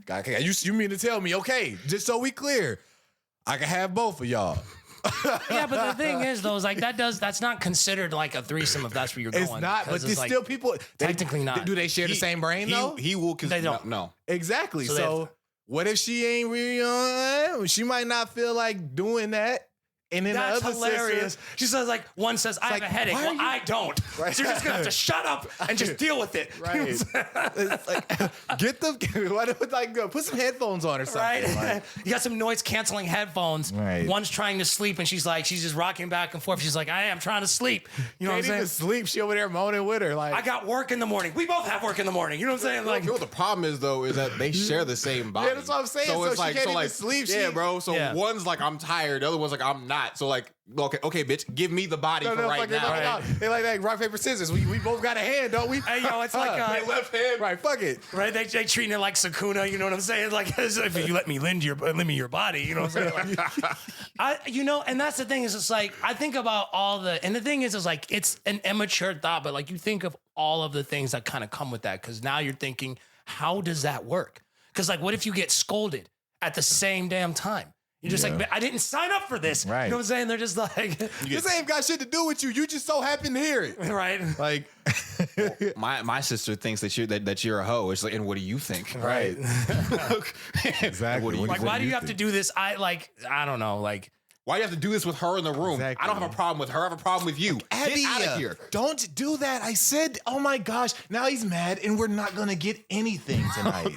Speaker 3: okay, you mean to tell me? Okay, just so we clear, I can have both of y'all.
Speaker 4: Yeah, but the thing is, though, is like that's not considered like a threesome if that's where you're going.
Speaker 3: It's not, but there's
Speaker 4: like,
Speaker 3: still people.
Speaker 4: technically not.
Speaker 3: Do they share the same brain though?
Speaker 2: He will.
Speaker 4: They don't.
Speaker 2: No.
Speaker 3: Exactly.
Speaker 4: So
Speaker 3: So what if she ain't really? She might not feel like doing that. And then
Speaker 4: That's
Speaker 3: the other
Speaker 4: hilarious.
Speaker 3: sister,
Speaker 4: She says like one says I have
Speaker 3: like,
Speaker 4: a headache.
Speaker 3: why
Speaker 4: Well,
Speaker 3: are you-
Speaker 4: I don't.
Speaker 3: Right.
Speaker 4: So you're just gonna have to shut up and just deal with it.
Speaker 3: right? It's like, put some headphones on or something.
Speaker 4: Right.
Speaker 3: Like,
Speaker 4: You got some noise canceling headphones.
Speaker 3: Right.
Speaker 4: One's trying to sleep and she's just rocking back and forth. She's like, I am trying to sleep. You know
Speaker 3: can't
Speaker 4: what I'm
Speaker 3: even
Speaker 4: saying?
Speaker 3: sleep. She over there moaning with her. Like,
Speaker 4: I got work in the morning. We both have work in the morning. You know what I'm saying? Like,
Speaker 2: You know what the problem is though is that they share the same body.
Speaker 3: Yeah, that's what I'm saying. So
Speaker 2: it's
Speaker 3: she
Speaker 2: like
Speaker 3: can't
Speaker 2: so
Speaker 3: even
Speaker 2: like
Speaker 3: sleep.
Speaker 2: Yeah,
Speaker 3: She-
Speaker 2: bro. So
Speaker 4: Yeah.
Speaker 2: one's like I'm tired, the other one's like I'm not. So like okay, bitch, give me the body for right now.
Speaker 3: They like rock paper scissors. We both got a hand, don't we?
Speaker 4: hey, yo, it's like
Speaker 2: Left hand.
Speaker 3: right. Fuck it.
Speaker 4: right? They treating it like Sakuna. You know what I'm saying? Like as if you let me lend me your body. You know what I'm saying? Like, and that's the thing is it's like I think about and the thing is like it's an immature thought, but like you think of all of the things that kind of come with that because now you're thinking, how does that work? Because like, what if you get scolded at the same damn time? You're just like, I didn't sign up for this.
Speaker 3: Right.
Speaker 4: You know what I'm saying? They're just like,
Speaker 3: This ain't got shit to do with you. You just so happen to hear it.
Speaker 4: right?
Speaker 3: Like,
Speaker 2: My sister thinks that you're a hoe. It's like, and what do you think?
Speaker 3: right. Exactly.
Speaker 2: What do you-
Speaker 4: Like, why do you have to do this? I don't know. Like,
Speaker 2: Why do you have to do this with her in the room?
Speaker 3: Exactly.
Speaker 2: I don't have a problem with her. I have a problem with you. Get out of here.
Speaker 3: Don't do that. I said, oh my gosh, now he's mad and we're not going to get anything tonight.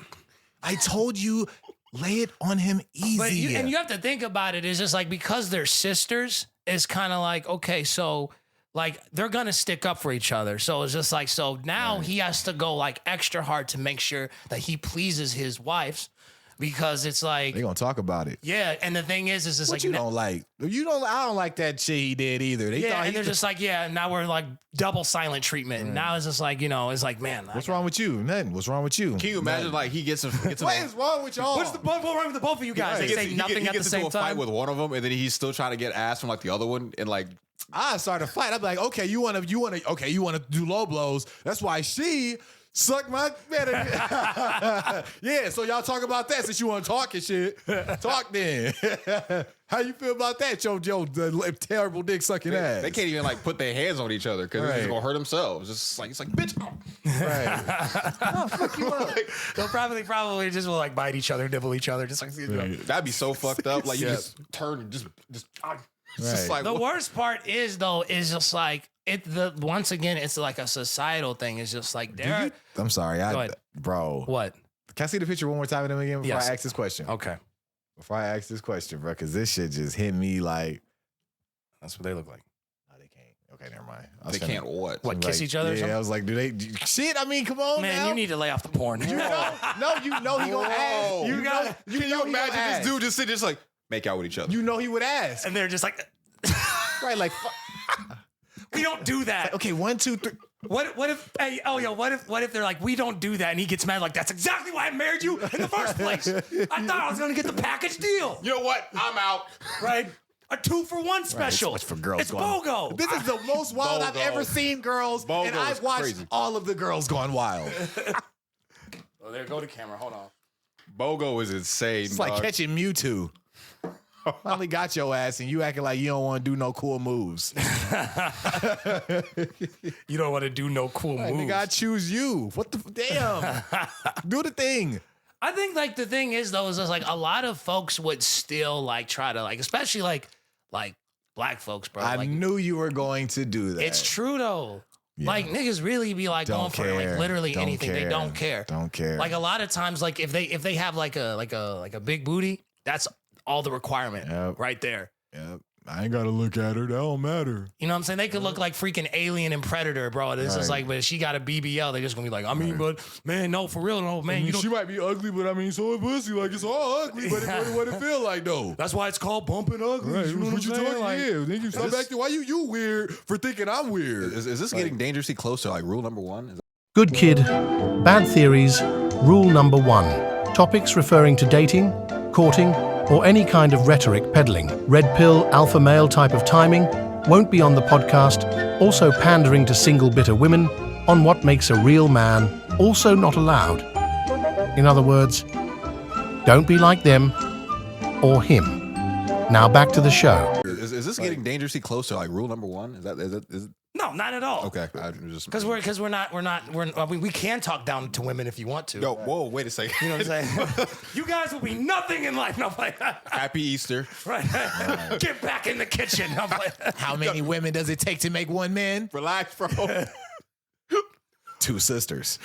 Speaker 3: I told you, lay it on him easy.
Speaker 4: but you have to think about it. It's just like because they're sisters, it's kind of like, okay, so like they're gonna stick up for each other. So it's just like, so now he has to go like extra hard to make sure that he pleases his wives. Because it's like
Speaker 3: They gonna talk about it.
Speaker 4: yeah, and the thing is it's
Speaker 3: What
Speaker 4: like
Speaker 3: you don't like? I don't like that shit he did either. They
Speaker 4: yeah,
Speaker 3: thought
Speaker 4: and they're just like now we're like double silent treatment. And now it's just like it's like man,
Speaker 3: what's wrong with you? Nothing. What's wrong with you?
Speaker 2: Can you imagine like he gets
Speaker 3: What is wrong with y'all?
Speaker 4: What's wrong with the both of you guys?
Speaker 2: He
Speaker 4: They
Speaker 2: gets,
Speaker 4: say nothing
Speaker 2: he
Speaker 4: at the
Speaker 2: gets
Speaker 4: same
Speaker 2: into a fight
Speaker 4: time.
Speaker 2: with one of them, and then he's still trying to get ass from like the other one, and like
Speaker 3: I started a fight. I'm like, okay, you wanna do low blows. That's why she sucked my better. Yeah, so y'all talk about that since you want to talk and shit. Talk then. How you feel about that, the terrible dick sucking ass?
Speaker 2: they can't even like put their hands on each other because they're just
Speaker 3: Right.
Speaker 2: gonna hurt themselves. It's like bitch.
Speaker 3: Right.
Speaker 4: They'll probably just will like bite each other, nibble each other, just like
Speaker 2: That'd be so fucked up. Like you just turn and just it's just
Speaker 3: Right.
Speaker 2: like
Speaker 4: The
Speaker 2: what?
Speaker 4: worst part is though, is just like once again, it's like a societal thing. It's just like there.
Speaker 3: I'm sorry,
Speaker 4: Go ahead.
Speaker 3: bro.
Speaker 4: What?
Speaker 3: Can I see the picture one more time of them again before
Speaker 4: Yes.
Speaker 3: I ask this question?
Speaker 4: Okay,
Speaker 3: Before I ask this question, bro, because this shit just hit me like.
Speaker 4: that's what they look like.
Speaker 3: No, they can't. Okay, never mind.
Speaker 2: They can't what?
Speaker 4: What, kiss each other or
Speaker 3: Yeah,
Speaker 4: something?
Speaker 3: I was like, do they? Shit, I mean, come on,
Speaker 4: Man,
Speaker 3: now.
Speaker 4: you need to lay off the porn.
Speaker 3: No, you know he gonna ask.
Speaker 2: You
Speaker 3: know
Speaker 2: Can
Speaker 3: he
Speaker 2: you
Speaker 3: gonna
Speaker 2: imagine
Speaker 3: ask.
Speaker 2: this dude just sitting just like make out with each other?
Speaker 3: You know he would ask.
Speaker 4: And they're just like,
Speaker 3: Right, like,
Speaker 4: we don't do that.
Speaker 3: okay, 1, 2, 3.
Speaker 4: What if hey, oh yo, what if they're like, we don't do that, and he gets mad like, that's exactly why I married you in the first place. I thought I was gonna get the package deal.
Speaker 2: You know what? I'm out.
Speaker 4: Right? A 2-for-1 special.
Speaker 3: It's for girls.
Speaker 4: It's BOGO.
Speaker 3: This is the most wild I've
Speaker 2: BOGO.
Speaker 3: ever seen girls,
Speaker 2: BOGO
Speaker 3: and
Speaker 2: is
Speaker 3: I've watched
Speaker 2: crazy.
Speaker 3: all of the girls gone wild.
Speaker 4: Oh, there, go to camera. Hold on.
Speaker 2: BOGO is insane.
Speaker 3: It's like
Speaker 2: dog.
Speaker 3: catching Mewtwo. Finally got your ass, and you acting like you don't want to do no cool moves.
Speaker 4: You don't want to do no cool
Speaker 3: Like,
Speaker 4: moves.
Speaker 3: nigga, I choose you. What the damn? Do the thing.
Speaker 4: I think like the thing is though is just, like a lot of folks would still like try to like, especially like black folks, bro.
Speaker 3: I
Speaker 4: Like,
Speaker 3: knew you were going to do that.
Speaker 4: it's true though.
Speaker 3: Yeah.
Speaker 4: Like niggas really be like
Speaker 3: Don't
Speaker 4: going for
Speaker 3: care.
Speaker 4: like literally
Speaker 3: Don't
Speaker 4: anything. They
Speaker 3: care.
Speaker 4: don't care.
Speaker 3: Don't care.
Speaker 4: Like a lot of times, like if they have like a big booty, that's all the requirement
Speaker 3: Yep.
Speaker 4: right there.
Speaker 3: Yep. I ain't gotta look at her. That don't matter.
Speaker 4: You know what I'm saying? They could look like freaking Alien and Predator, bro. This is
Speaker 3: Right.
Speaker 4: like, but if she got a BBL, they're just gonna be like, I mean, but man, no, for real, no, man, you don't.
Speaker 3: she might be ugly, but I mean, so is pussy. Like it's all ugly, but what it feel like though.
Speaker 4: That's why it's called bumping ugly.
Speaker 3: Right.
Speaker 4: You know what I'm saying?
Speaker 3: talking?
Speaker 4: Like,
Speaker 3: Yeah. Then you stop acting. Why you weird for thinking I'm weird?
Speaker 2: Is this getting dangerously close to like rule number 1? Is
Speaker 1: Good kid, bad theories. Rule number 1. Topics referring to dating, courting, or any kind of rhetoric peddling, red pill, alpha male type of timing, won't be on the podcast. Also pandering to single bitter women, on what makes a real man, also not allowed. In other words, don't be like them or him. Now back to the show.
Speaker 2: this getting dangerously close to like rule number 1? Is it?
Speaker 4: no, not at all.
Speaker 2: Okay. I just
Speaker 4: Because we can talk down to women if you want to.
Speaker 2: Yo, whoa, wait a second.
Speaker 4: You know what I'm saying? You guys will be nothing in life. No, like,
Speaker 2: Happy Easter.
Speaker 4: right. Get back in the kitchen. No, like,
Speaker 3: How many women does it take to make one man?
Speaker 2: Relax, bro.
Speaker 3: 2 sisters.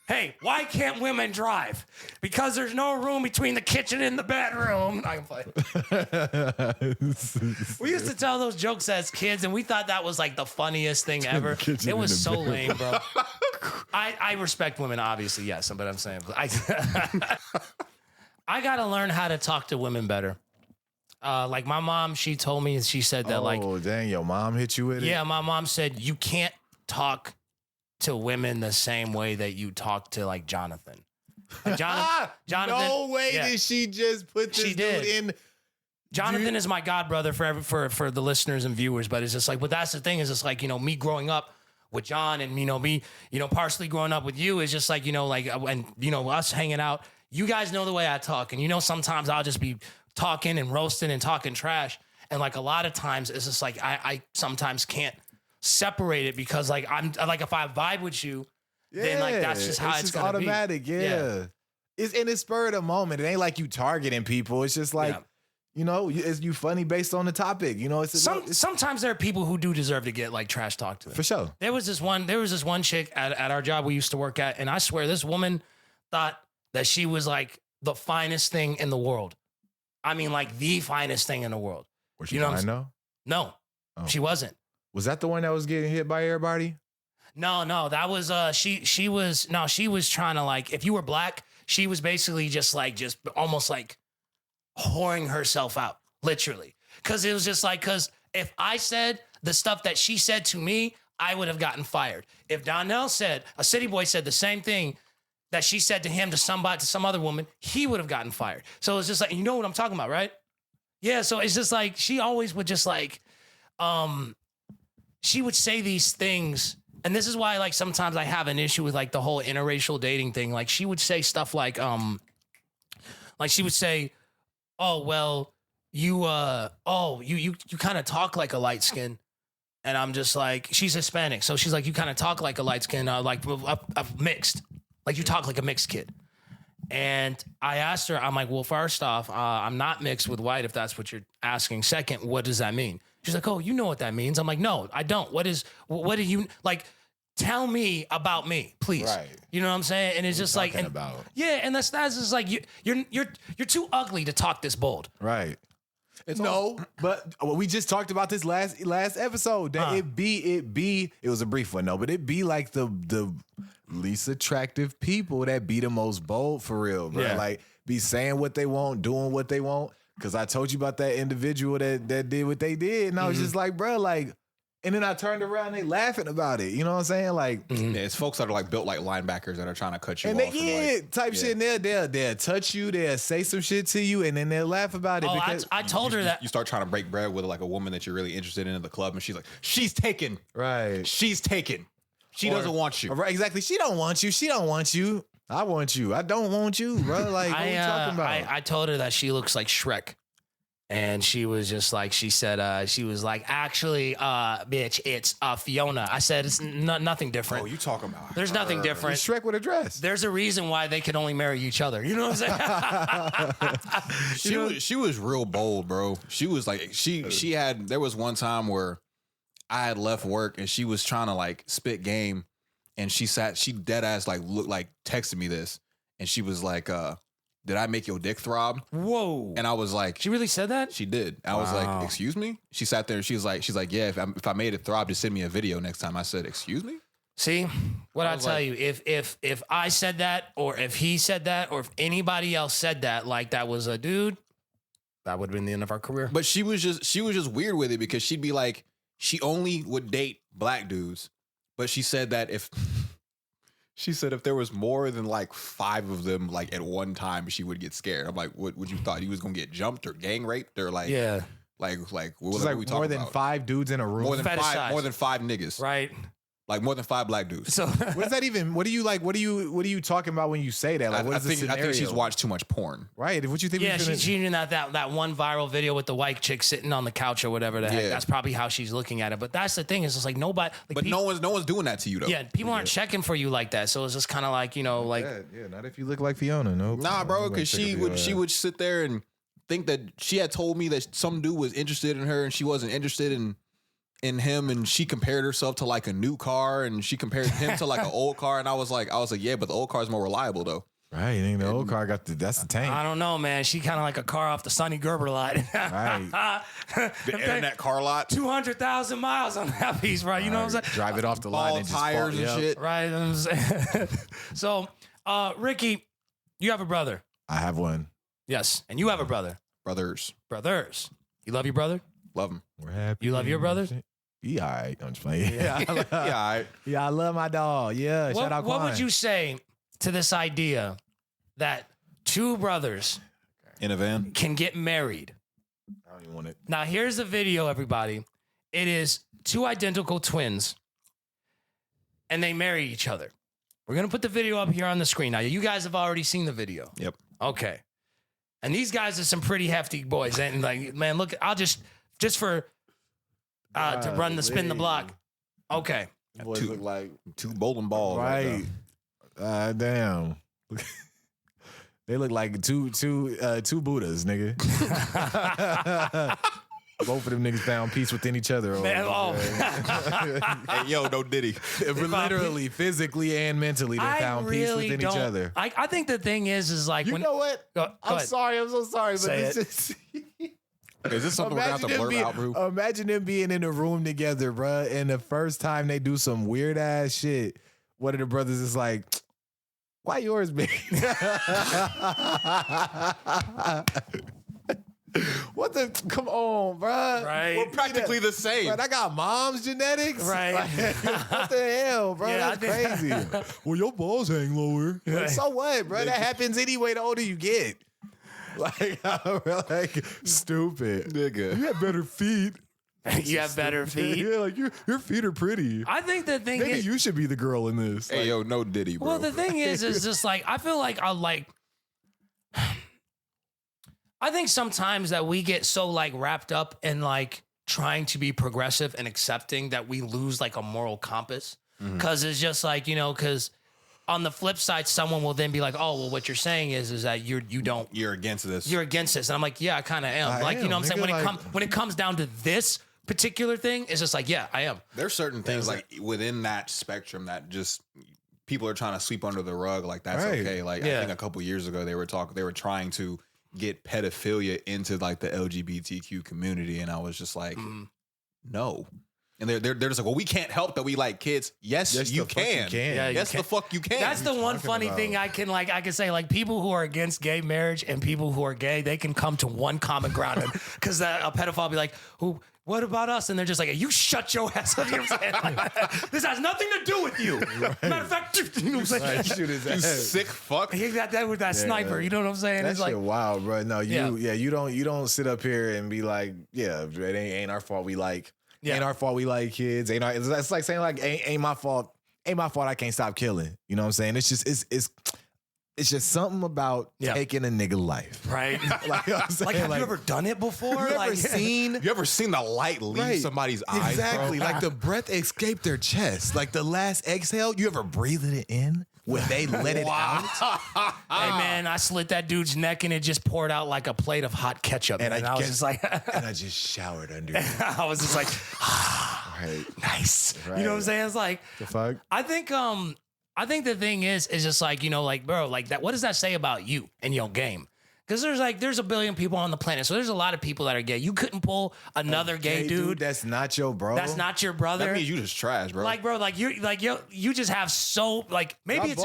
Speaker 4: hey, why can't women drive? Because there's no room between the kitchen and the bedroom. I can play. We used to tell those jokes as kids, and we thought that was like the funniest thing ever.
Speaker 3: kitchen
Speaker 4: It was
Speaker 3: and the
Speaker 4: so lame, bro. I respect women, obviously, yes, but I'm saying I gotta learn how to talk to women better. Like my mom, she told me, she said that like,
Speaker 3: Oh, dang, your mom hit you with it?
Speaker 4: yeah, my mom said you can't talk to women the same way that you talk to like Jonathan. Like, Jonathan,
Speaker 3: No way
Speaker 4: yeah.
Speaker 3: did she just put this
Speaker 4: She
Speaker 3: dude
Speaker 4: did.
Speaker 3: in.
Speaker 4: Jonathan is my god brother for the listeners and viewers, but it's just like, but that's the thing is it's like, you know, me growing up with John and, you know, me, you know, partially growing up with you is just like, you know, like, and, you know, us hanging out, you guys know the way I talk. And, you know, sometimes I'll just be talking and roasting and talking trash. And like a lot of times it's just like, I sometimes can't separate it because like, I'm like, if I vibe with you, then like, that's just how it's gonna
Speaker 3: automatic.
Speaker 4: be.
Speaker 3: Yeah. It's in the spur of the moment. It ain't like you targeting people. It's just like,
Speaker 4: Yeah.
Speaker 3: you know, is you funny based on the topic. You know, it's
Speaker 4: Sometimes there are people who do deserve to get like trash talked to them.
Speaker 3: for sure.
Speaker 4: There was this one chick at our job we used to work at, and I swear this woman thought that she was like the finest thing in the world. I mean, like the finest thing in the world.
Speaker 3: Was
Speaker 4: You know what
Speaker 3: I
Speaker 4: I'm
Speaker 3: know.
Speaker 4: No,
Speaker 3: Oh.
Speaker 4: she wasn't.
Speaker 3: Was that the one that was getting hit by everybody?
Speaker 4: No, that was she was trying to like, if you were black, she was basically just almost like whoring herself out, literally. Cause it was just like, cause if I said the stuff that she said to me, I would have gotten fired. If Donnell said, a city boy said the same thing that she said to him to some other woman, he would have gotten fired. So it's just like, you know what I'm talking about, right? Yeah, so it's just like, she always would just like, she would say these things, and this is why like sometimes I have an issue with like the whole interracial dating thing. Like she would say stuff like she would say, "Oh well, you kind of talk like a light skin," and I'm just like, she's Hispanic, so she's like, "You kind of talk like a light skin, like a mixed, like you talk like a mixed kid." And I asked her, I'm like, well, first off, I'm not mixed with white if that's what you're asking. Second, what does that mean? She's like, oh, you know what that means. I'm like, no, I don't. What do you, like, tell me about me, please.
Speaker 3: Right.
Speaker 4: You know what I'm saying? And it's just like,
Speaker 3: about?
Speaker 4: yeah, and that's just like, you're too ugly to talk this bold.
Speaker 3: Right. No, but we just talked about this last episode. That it was a brief one though, but it be like the least attractive people that be the most bold for real, bro.
Speaker 4: Yeah.
Speaker 3: Like be saying what they want, doing what they want. Cause I told you about that individual that did what they did, and I was just like, bro, like. And then I turned around and they laughing about it. You know what I'm saying? Like,
Speaker 2: Yeah, it's folks that are like built like linebackers that are trying to cut you
Speaker 3: and
Speaker 2: off.
Speaker 3: they type shit. And they'll touch you. They'll say some shit to you, and then they'll laugh about it.
Speaker 4: Oh,
Speaker 3: because
Speaker 4: I told her that.
Speaker 2: You start trying to break bread with like a woman that you're really interested in the club, and she's like, she's taken.
Speaker 3: right.
Speaker 2: She's taken. She doesn't want you.
Speaker 3: Right, exactly. She don't want you. She don't want you. I want you. I don't want you, bro. Like, what are you talking about?
Speaker 4: I told her that she looks like Shrek. And she was just like, she said, she was like, actually, bitch, it's Fiona. I said, it's nothing different.
Speaker 2: Oh, you talking about?
Speaker 4: There's nothing different.
Speaker 3: Shrek with a dress.
Speaker 4: There's a reason why they could only marry each other. You know what I'm saying?
Speaker 2: She was real bold, bro. She was like, there was one time where I had left work and she was trying to like spit game, and she dead ass like looked like texted me this, and she was like, did I make your dick throb?
Speaker 4: Whoa.
Speaker 2: And I was like,
Speaker 4: She really said that?
Speaker 2: she did. I was like, excuse me? She sat there and she's like, yeah, if I made it throb, just send me a video next time. I said, excuse me?
Speaker 4: See, what I
Speaker 2: was
Speaker 4: tell
Speaker 2: like-
Speaker 4: you, if I said that, or if he said that, or if anybody else said that, like that was a dude, that would have been the end of our career.
Speaker 2: But she was just weird with it, because she'd be like, she only would date black dudes. But she said that if there was more than like 5 of them like at one time, she would get scared. I'm like, what would you thought he was gonna get jumped or gang raped or like
Speaker 4: Yeah.
Speaker 2: like what
Speaker 3: It's
Speaker 2: are
Speaker 3: like
Speaker 2: we talking
Speaker 3: more than
Speaker 2: about?
Speaker 3: 5 dudes in a room.
Speaker 2: More than
Speaker 4: Fetishized.
Speaker 2: 5 niggas.
Speaker 4: Right.
Speaker 2: Like more than 5 black dudes.
Speaker 4: So
Speaker 3: What does that even? What do you like? What are you talking about when you say that? Like, what
Speaker 2: I
Speaker 3: is the
Speaker 2: think
Speaker 3: scenario?
Speaker 2: she's watched too much porn.
Speaker 3: Right. What you think?
Speaker 4: yeah,
Speaker 3: we
Speaker 4: she's using that one viral video with the white chick sitting on the couch or whatever the heck.
Speaker 2: Yeah.
Speaker 4: That's probably how she's looking at it. But that's the thing, is it's like nobody. Like,
Speaker 2: But no one's doing that to you though.
Speaker 4: Yeah, people aren't checking for you like that. So it's just kind of like, you know, like
Speaker 3: yeah, not if you look like Fiona. No.
Speaker 2: Nah, bro, because she would sit there and think that she had told me that some dude was interested in her and she wasn't interested in him, and she compared herself to like a new car and she compared him to like an old car, and I was like, yeah, but the old car is more reliable though.
Speaker 3: Right. You think the old car got that's the tank.
Speaker 4: I don't know, man. She kind of like a car off the Sonny Gerber lot.
Speaker 3: Right.
Speaker 2: The internet car lot,
Speaker 4: 200,000 miles on that piece, right? You know what I'm saying?
Speaker 3: Drive it off the line
Speaker 2: ball
Speaker 3: and just
Speaker 2: tires
Speaker 3: fall,
Speaker 2: and
Speaker 3: yep.
Speaker 2: shit.
Speaker 4: Right. I'm saying. So, Ricky, you have a brother.
Speaker 3: I have one.
Speaker 4: Yes. And you have a brother.
Speaker 2: Brothers,
Speaker 4: You love your brother?
Speaker 2: love them.
Speaker 3: We're happy.
Speaker 4: You love your brothers?
Speaker 3: Yeah, all right. I'm just playing.
Speaker 2: Yeah, all right.
Speaker 3: Yeah, I love my dog. Yeah, shout out
Speaker 4: What
Speaker 3: Quan.
Speaker 4: would you say to this idea that 2 brothers
Speaker 2: In a van.
Speaker 4: can get married?
Speaker 3: I don't even want it.
Speaker 4: Now, here's the video, everybody. It is 2 identical twins, and they marry each other. We're going to put the video up here on the screen. Now, you guys have already seen the video.
Speaker 2: Yep.
Speaker 4: Okay. And these guys are some pretty hefty boys. And, like, man, look, I'll just for to run the spin the block. Okay.
Speaker 3: Boys look like
Speaker 2: 2 bowling balls.
Speaker 3: right. Damn. They look like two Buddhas, nigga. Both of them niggas found peace within each other.
Speaker 4: Man,
Speaker 2: Hey, yo, no Diddy.
Speaker 3: Literally, physically, and mentally, they found peace within each other.
Speaker 4: I think the thing is like,
Speaker 3: You
Speaker 4: when,
Speaker 3: know what?
Speaker 4: Go
Speaker 3: I'm
Speaker 4: ahead.
Speaker 3: sorry. I'm so sorry, but
Speaker 4: Say
Speaker 3: this
Speaker 4: it.
Speaker 3: is.
Speaker 2: Is this something we're gonna have to blur out, bro?
Speaker 3: Imagine them being in a room together, bruh, and the first time they do some weird ass shit, one of the brothers is like, "Why yours big?" What the? Come on, bruh.
Speaker 4: Right.
Speaker 2: We're practically the same.
Speaker 3: Bruh, I got mom's genetics.
Speaker 4: Right.
Speaker 3: Like, what the hell, bro?
Speaker 4: Yeah,
Speaker 3: That's crazy. Well, your balls hang lower. Like, so what, bro? That happens anyway. The older you get. Like stupid.
Speaker 2: Nigga.
Speaker 3: You have better feet.
Speaker 4: you have better feet.
Speaker 3: Yeah, like your feet are pretty.
Speaker 4: I think the thing
Speaker 3: Maybe
Speaker 4: is,
Speaker 3: you should be the girl in this.
Speaker 2: Hey, yo, no Diddy, bro.
Speaker 4: well, the thing is just like, I feel like I think sometimes that we get so like wrapped up in like trying to be progressive and accepting that we lose like a moral compass. Cause it's just like, you know, cause on the flip side, someone will then be like, oh, well, what you're saying is that you're
Speaker 2: against this.
Speaker 4: against this. And I'm like, yeah, I kind of am.
Speaker 3: I
Speaker 4: like, you
Speaker 3: am,
Speaker 4: know what I'm saying?
Speaker 3: nigga,
Speaker 4: When it comes down to this particular thing, it's just like, yeah, I am.
Speaker 2: There's certain things like within that spectrum that just people are trying to sweep under the rug. Like that's
Speaker 3: Right.
Speaker 2: okay. Like
Speaker 4: Yeah.
Speaker 2: I think a couple years ago they were trying to get pedophilia into like the LGBTQ community, and I was just like, no. And they're just like, well, we can't help that we like kids. Yes, you can.
Speaker 4: Yeah,
Speaker 2: yes,
Speaker 4: you
Speaker 2: the fuck you can.
Speaker 4: That's the one funny thing I can say, like, people who are against gay marriage and people who are gay, they can come to one common ground. Because a pedophile will be like, what about us? And they're just like, hey, you shut your ass up. You know what I'm saying? Like, this has nothing to do with you. Matter of fact, you know what I'm saying?
Speaker 3: Shoot his
Speaker 2: you
Speaker 3: ass.
Speaker 2: sick fuck.
Speaker 4: He got that with that sniper. You know what I'm saying?
Speaker 3: That
Speaker 4: It's
Speaker 3: shit
Speaker 4: like,
Speaker 3: wild, bro. No, you don't sit up here and be like, yeah, it ain't our fault we like.
Speaker 4: Yeah.
Speaker 3: Ain't our fault we like kids. It's like saying like ain't my fault. Ain't my fault I can't stop killing. You know what I'm saying? It's just something about taking a nigga life.
Speaker 4: right?
Speaker 3: Like, you know what I'm saying?
Speaker 4: Have you ever done it before?
Speaker 3: You ever seen
Speaker 2: You ever seen the light leave somebody's eyes?
Speaker 3: exactly
Speaker 2: Bro?
Speaker 3: like the breath escape their chest, like the last exhale. You ever breathed it in when they let it out?
Speaker 4: Hey man, I slit that dude's neck and it just poured out like a plate of hot ketchup.
Speaker 3: And
Speaker 4: I was just like,
Speaker 3: and I just showered under it.
Speaker 4: I was just like,
Speaker 3: Right.
Speaker 4: nice. You know what I'm saying? It's like,
Speaker 3: The fuck?
Speaker 4: I think the thing is just like, you know, like, bro, like that, what does that say about you and your game? Because there's a billion people on the planet. So there's a lot of people that are gay. You couldn't pull another gay dude.
Speaker 3: That's not your bro.
Speaker 4: That's not your brother.
Speaker 2: That means you just trash, bro.
Speaker 4: Like, bro, like you just have so like maybe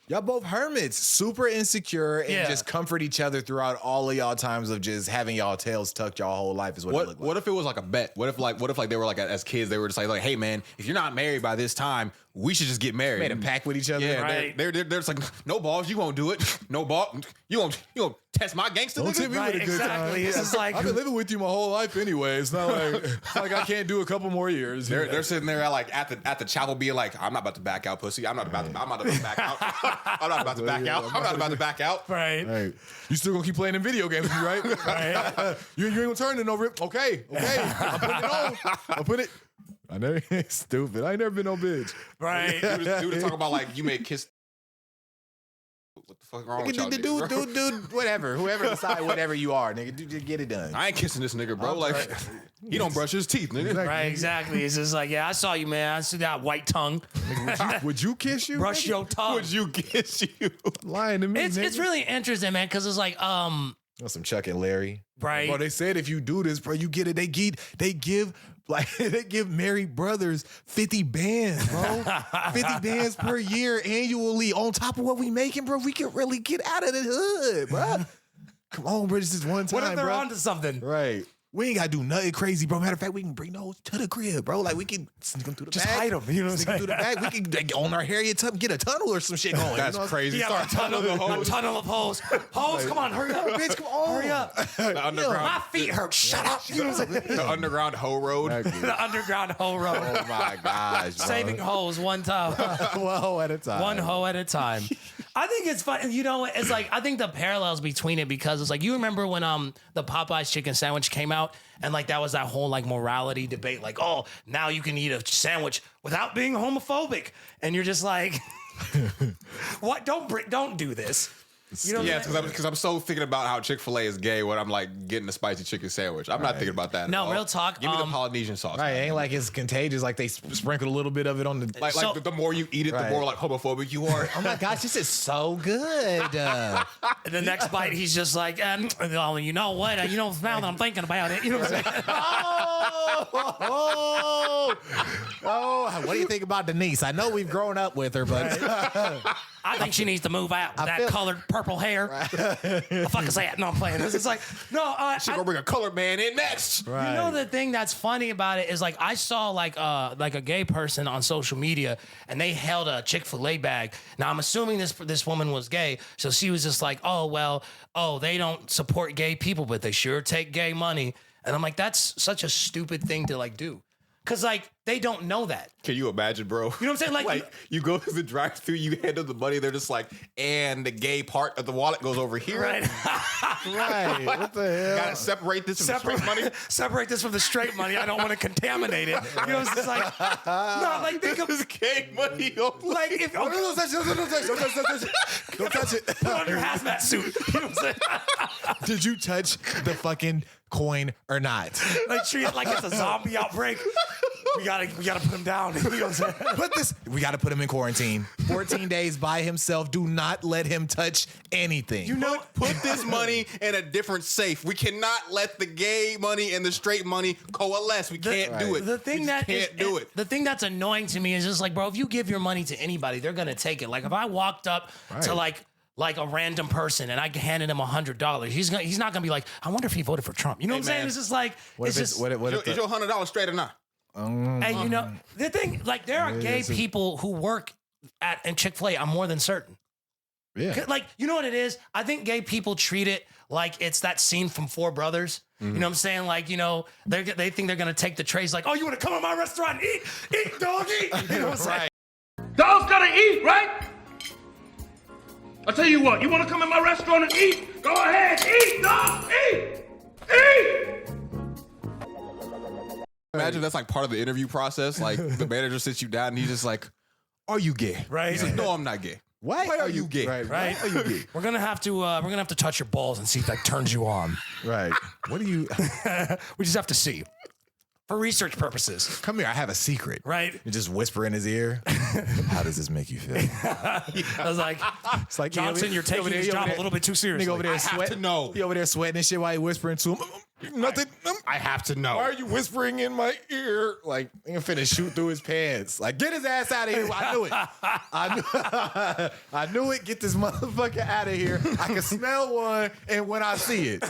Speaker 3: Y'all both hermits, super insecure, and
Speaker 4: Yeah.
Speaker 3: just comfort each other throughout all of y'all times of just having y'all tails tucked y'all whole life is what it looked like.
Speaker 2: What if it was like a bet? What if like they were like as kids they were just like, hey man, if you're not married by this time, we should just get married.
Speaker 3: Made a pact with each other?
Speaker 2: Yeah,
Speaker 4: Right.
Speaker 2: they're just like, no balls, you won't do it. No ball, you won't test my gangster.
Speaker 3: Don't
Speaker 2: nigga?
Speaker 3: tip me with a good
Speaker 4: exactly. It's just like
Speaker 3: I've been living with you my whole life anyway. It's not like I can't do a couple more years.
Speaker 2: They're sitting there like at the chapel being like, I'm not about to back out, pussy. I'm not about to back out. I'm not about to back out. I'm not about to back out.
Speaker 4: right.
Speaker 3: Hey, you still gonna keep playing in video games with me, right?
Speaker 4: Right.
Speaker 3: you ain't gonna turn it over. Okay. I'm putting it on. I'll put it. I never stupid. I ain't never been no bitch.
Speaker 4: Right.
Speaker 2: Dude, talk about like you may kiss. What the fuck wrong with y'all? niggas, bro?
Speaker 3: Dude, whatever. Whoever decide whatever you are, nigga, just get it done.
Speaker 2: I ain't kissing this nigga, bro. Like he don't brush his teeth, nigga.
Speaker 3: Exactly.
Speaker 4: Right, exactly. It's just like, yeah, I saw you, man. I see that white tongue.
Speaker 3: Would you kiss you?
Speaker 4: Brush
Speaker 3: nigga?
Speaker 4: your tongue.
Speaker 2: Would you kiss you?
Speaker 3: Lying to me.
Speaker 4: It's really interesting, man, because it's like,
Speaker 3: Want some Chuck and Larry.
Speaker 4: right.
Speaker 3: Bro, they said if you do this, bro, you get it. They give married brothers 50 bands, bro. 50 bands per year annually on top of what we making, bro. We can really get out of the hood, bro. Come on, bro. This is one time,
Speaker 4: What if they're
Speaker 3: bro.
Speaker 4: onto something?
Speaker 3: Right. We ain't gotta do nothing crazy, bro. Matter of fact, we can bring those to the crib, bro. Like we can sneak them through the
Speaker 4: Just
Speaker 3: back.
Speaker 4: hide 'em, you know what I'm
Speaker 3: Sneak 'em
Speaker 4: saying?
Speaker 3: through the back. We can like, on our Harriet Tubman get a tunnel or some shit going.
Speaker 2: That's
Speaker 3: you know?
Speaker 2: crazy.
Speaker 4: Yeah,
Speaker 2: Start tunneling the
Speaker 4: a
Speaker 2: hose.
Speaker 4: tunnel of hoes. Hoes, come on, hurry up.
Speaker 3: Bitch, come on.
Speaker 4: Hurry up.
Speaker 2: The underground,
Speaker 4: My feet hurt. Shut up. You know what I'm saying?
Speaker 2: the underground hoe road.
Speaker 4: The underground hoe road.
Speaker 3: Oh my gosh, bro.
Speaker 4: Saving hoes one time.
Speaker 3: one hoe at a time.
Speaker 4: One hoe at a time. I think it's fun. You know, it's like, I think the parallels between it, because it's like, you remember when the Popeyes chicken sandwich came out, and like that was that whole like morality debate, like, oh, now you can eat a sandwich without being homophobic, and you're just like, what? Don't do this. You know what
Speaker 2: Yeah,
Speaker 4: I'm saying?
Speaker 2: because I'm so thinking about how Chick-fil-A is gay when I'm like getting a spicy chicken sandwich. I'm not thinking about that.
Speaker 4: No,
Speaker 2: at all.
Speaker 4: real talk,
Speaker 2: Give me the Polynesian sauce.
Speaker 3: Right, it ain't like it's contagious. Like they sprinkled a little bit of it on the.
Speaker 2: Like,
Speaker 4: So-
Speaker 2: the more you eat it,
Speaker 3: Right.
Speaker 2: the more like homophobic you are.
Speaker 3: Oh my gosh, this is so good.
Speaker 4: And the next bite, he's just like, oh, you know what? Now that I'm thinking about it, you know what I'm saying?
Speaker 3: What do you think about Denise? I know we've grown up with her, but
Speaker 4: I think she needs to move out with that
Speaker 3: feel-
Speaker 4: colored purple hair. The fuck is that? No, I'm playing. It's like, no,
Speaker 2: She gonna bring a colored man in next.
Speaker 4: You know, the thing that's funny about it is like I saw like a gay person on social media, and they held a Chick-fil-A bag. Now I'm assuming this woman was gay, so she was just like, they don't support gay people, but they sure take gay money. And I'm like, that's such a stupid thing to like do, because like they don't know that.
Speaker 2: Can you imagine, bro? You know
Speaker 4: what I'm saying? Like-
Speaker 2: you go to the drive-thru, you handle the money, they're just like, and the gay part of the wallet goes over here.
Speaker 4: Right?
Speaker 3: right, what the hell?
Speaker 2: Gotta separate this from the straight money.
Speaker 4: Separate this from the straight money. I don't want to contaminate it. You know, it's just like, no, like think of
Speaker 2: This gay money.
Speaker 4: like if
Speaker 3: Don't touch it. Don't touch it.
Speaker 4: put on your hazmat suit. You know what I'm saying?
Speaker 3: Did you touch the fucking coin or not?
Speaker 4: Like treat it like it's a zombie outbreak. we gotta put him down. You know what I'm saying?
Speaker 3: We got to put him in quarantine. 14 days by himself. Do not let him touch anything.
Speaker 2: You know, put this money in a different safe. We cannot let the gay money and the straight money coalesce. We can't do it.
Speaker 4: The thing
Speaker 2: we just
Speaker 4: that is,
Speaker 2: can't do it.
Speaker 4: The thing that's annoying to me is just like, bro, if you give your money to anybody, they're gonna take it. Like if I walked up to like a random person and I handed him $100, he's not gonna be like, I wonder if he voted for Trump. You know what I'm saying?
Speaker 2: man.
Speaker 4: It's just like,
Speaker 3: What
Speaker 4: it's
Speaker 3: if
Speaker 4: just.
Speaker 2: Is your $100 straight or not?
Speaker 4: And you know, the thing, like there are gay people who work in Chick-fil-A, I'm more than certain.
Speaker 3: Yeah.
Speaker 4: Like, you know what it is? I think gay people treat it like it's that scene from Four Brothers. You know what I'm saying? Like, you know, they think they're going to take the trays like, oh, you want to come to my restaurant and eat, dog, eat. You know what I'm saying?
Speaker 7: Dogs gotta eat, right? I'll tell you what, you wanna come in my restaurant and eat? Go ahead, eat, dog, eat! Eat!
Speaker 2: Imagine that's like part of the interview process. Like the manager sits you down and he's just like, "Are you gay?"
Speaker 4: Right.
Speaker 2: He's like, "No, I'm not gay."
Speaker 3: Why
Speaker 2: are you gay?
Speaker 3: Right.
Speaker 4: Right?
Speaker 3: Why are you gay?
Speaker 4: We're gonna have to touch your balls and see if that turns you on.
Speaker 3: Right. What do you...
Speaker 4: We just have to see. For research purposes.
Speaker 3: Come here, I have a secret.
Speaker 4: Right.
Speaker 3: You just whisper in his ear. How does this make you feel?
Speaker 4: I was like,
Speaker 3: It's like
Speaker 4: Johnson, you're taking this job a little bit too seriously.
Speaker 3: Nigga over there
Speaker 2: I have
Speaker 3: sweating.
Speaker 2: to know.
Speaker 3: He over there sweating and shit while he whispering to him. Nothing.
Speaker 2: I have to know.
Speaker 3: Why are you whispering in my ear? Like, I'm finna shoot through his pants. Like, get his ass out of here. I knew it. I knew it. Get this motherfucker out of here. I can smell one, and when I see it.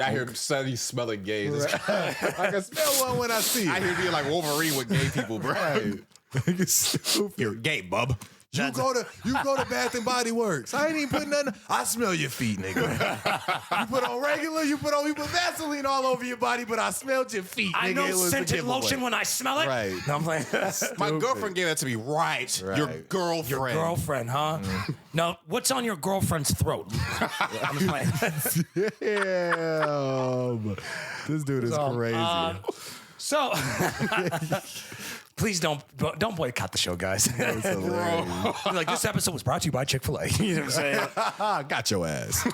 Speaker 2: I hear him suddenly smelling gay.
Speaker 3: I can smell one when I see it.
Speaker 2: I hear you like Wolverine with gay people, bro.
Speaker 3: Right. Stupid.
Speaker 2: You're gay, bub.
Speaker 3: You go to Bath and Body Works. I ain't even putting nothing. I smell your feet, nigga. You put on regular. You put Vaseline all over your body, but I smelled your feet.
Speaker 4: I
Speaker 3: nigga.
Speaker 4: know
Speaker 3: It was a
Speaker 4: scented
Speaker 3: giveaway.
Speaker 4: lotion when I smell it.
Speaker 3: Right.
Speaker 4: No, I'm playing.
Speaker 2: My girlfriend gave that to me. Right. Your girlfriend.
Speaker 4: Your girlfriend, huh? No, what's on your girlfriend's throat? I'm just playing.
Speaker 3: Damn. This dude is crazy.
Speaker 4: So, please don't boycott the show, guys. Like this episode was brought to you by Chick-fil-A. You know what I'm saying?
Speaker 3: Got your ass.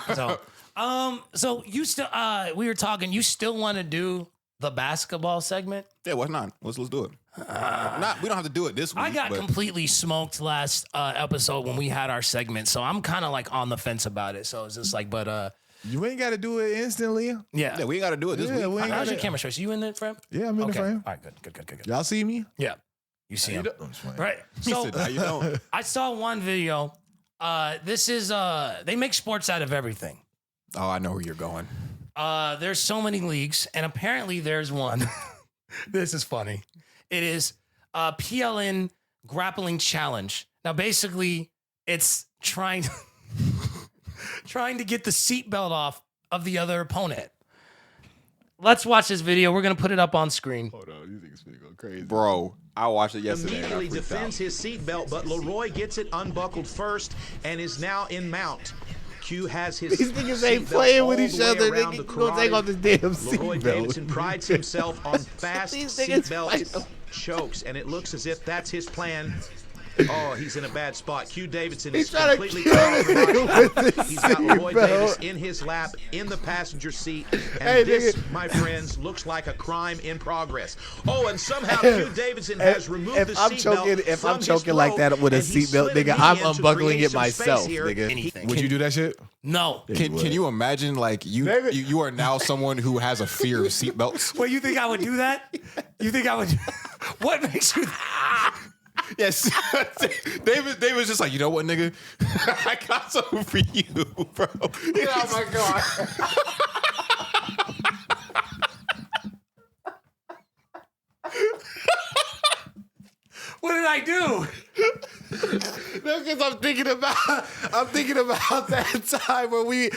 Speaker 4: So you still we were talking. You still want to do the basketball segment?
Speaker 2: Yeah, why not? Let's do it. We don't have to do it this week.
Speaker 4: I got completely smoked last episode when we had our segment, so I'm kind of like on the fence about it. So it's just like, but
Speaker 3: You ain't got to do it instantly.
Speaker 4: yeah.
Speaker 2: Yeah, we ain't got to do it this week.
Speaker 3: we ain't
Speaker 4: How's
Speaker 3: gotta-
Speaker 4: your camera trace? You in the frame?
Speaker 3: Yeah, I'm in the frame.
Speaker 4: All right, good.
Speaker 3: Y'all see me?
Speaker 4: Yeah, you see him,
Speaker 3: I'm just playing.
Speaker 4: right?
Speaker 2: He
Speaker 4: So
Speaker 2: said, how you doing?
Speaker 4: I saw one video. This is they make sports out of everything.
Speaker 2: Oh, I know where you're going.
Speaker 4: There's so many leagues, and apparently there's one. This is funny. It is PLN Grappling Challenge. Now, basically, it's trying to get the seatbelt off of the other opponent. Let's watch this video. We're gonna put it up on screen.
Speaker 3: Hold on, you think it's gonna go crazy?
Speaker 2: Bro, I watched it yesterday. and I
Speaker 8: Immediately
Speaker 2: freaked out.
Speaker 8: defends his seatbelt, but Leroy gets it unbuckled first and is now in mount. Q has his
Speaker 3: These niggas ain't
Speaker 8: seatbelt
Speaker 3: playing with
Speaker 8: all
Speaker 3: each
Speaker 8: the way
Speaker 3: other.
Speaker 8: around
Speaker 3: They
Speaker 8: the
Speaker 3: gonna take off this damn
Speaker 8: Leroy Davidson
Speaker 3: seatbelt.
Speaker 8: prides himself on fast
Speaker 3: These niggas fight.
Speaker 8: seatbelt chokes, and it looks as if that's his plan. Oh, he's in a bad spot. Q Davidson is
Speaker 3: trying to
Speaker 8: completely
Speaker 3: kill
Speaker 8: caught
Speaker 3: this
Speaker 8: off
Speaker 3: nigga
Speaker 8: guard.
Speaker 3: with this
Speaker 8: He's got Leroy
Speaker 3: seatbelt.
Speaker 8: Davis in his lap in the passenger seat, and
Speaker 3: Hey,
Speaker 8: this,
Speaker 3: nigga.
Speaker 8: my friends, looks like a crime in progress. Oh, and somehow Q Davidson has removed the seatbelt.
Speaker 3: If I'm
Speaker 8: from his
Speaker 3: choking like
Speaker 8: throat,
Speaker 3: that with a
Speaker 8: and he
Speaker 3: seatbelt,
Speaker 8: slid a
Speaker 3: nigga,
Speaker 8: knee
Speaker 3: I'm
Speaker 8: in to
Speaker 3: unbuckling
Speaker 8: create
Speaker 3: it
Speaker 8: some space
Speaker 3: myself,
Speaker 8: here.
Speaker 3: nigga.
Speaker 4: Anything.
Speaker 3: Would you do that shit?
Speaker 4: No.
Speaker 2: Can you imagine like
Speaker 3: David.
Speaker 2: you are now someone who has a fear of seatbelts?
Speaker 4: Wait, you think I would do that? You think I would? What makes you?
Speaker 2: Yes. David's just like, you know what, nigga? I got something for you, bro. Oh my god.
Speaker 4: What did I do?
Speaker 3: Because I'm thinking about that time where we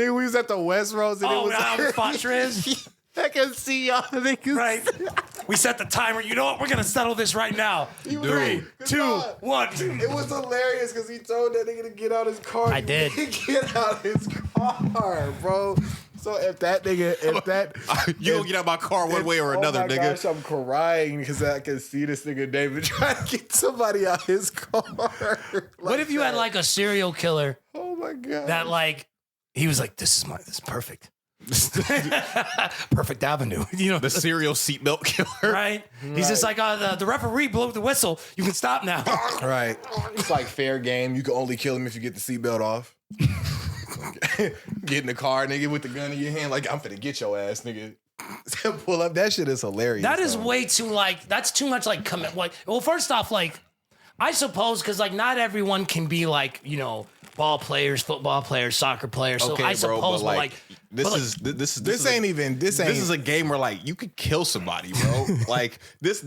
Speaker 3: was at the West Rose and it
Speaker 4: Oh,
Speaker 3: was
Speaker 4: I was Fontrez.
Speaker 3: I can see y'all niggas.
Speaker 4: Right. We set the timer. You know what? We're gonna settle this right now. 3, 2, 1.
Speaker 3: It was hilarious because he told that nigga to get out his car.
Speaker 4: I did.
Speaker 3: Get out his car, bro. So if that nigga,
Speaker 2: You gonna get out my car one way or another,
Speaker 3: oh my
Speaker 2: nigga.
Speaker 3: Gosh, I'm crying because I can see this nigga David trying to get somebody out his car.
Speaker 4: What if you had like a serial killer
Speaker 3: Oh my god.
Speaker 4: that like he was like, this is perfect. Perfect Avenue. You know,
Speaker 2: The serial seatbelt killer.
Speaker 4: right? He's just like, the referee blew the whistle. You can stop now.
Speaker 3: Right. It's like fair game. You can only kill him if you get the seatbelt off. Get in the car, nigga, with the gun in your hand. Like, I'm finna get your ass, nigga. Pull up. That shit is hilarious.
Speaker 4: That is
Speaker 3: though.
Speaker 4: way too like. That's too much like commit. Like, well, first off, like, I suppose because like not everyone can be like, you know, ball players, football players, soccer players. So I suppose,
Speaker 2: but
Speaker 4: like,
Speaker 2: this
Speaker 3: This ain't
Speaker 2: this is a game where like you could kill somebody, bro. Like this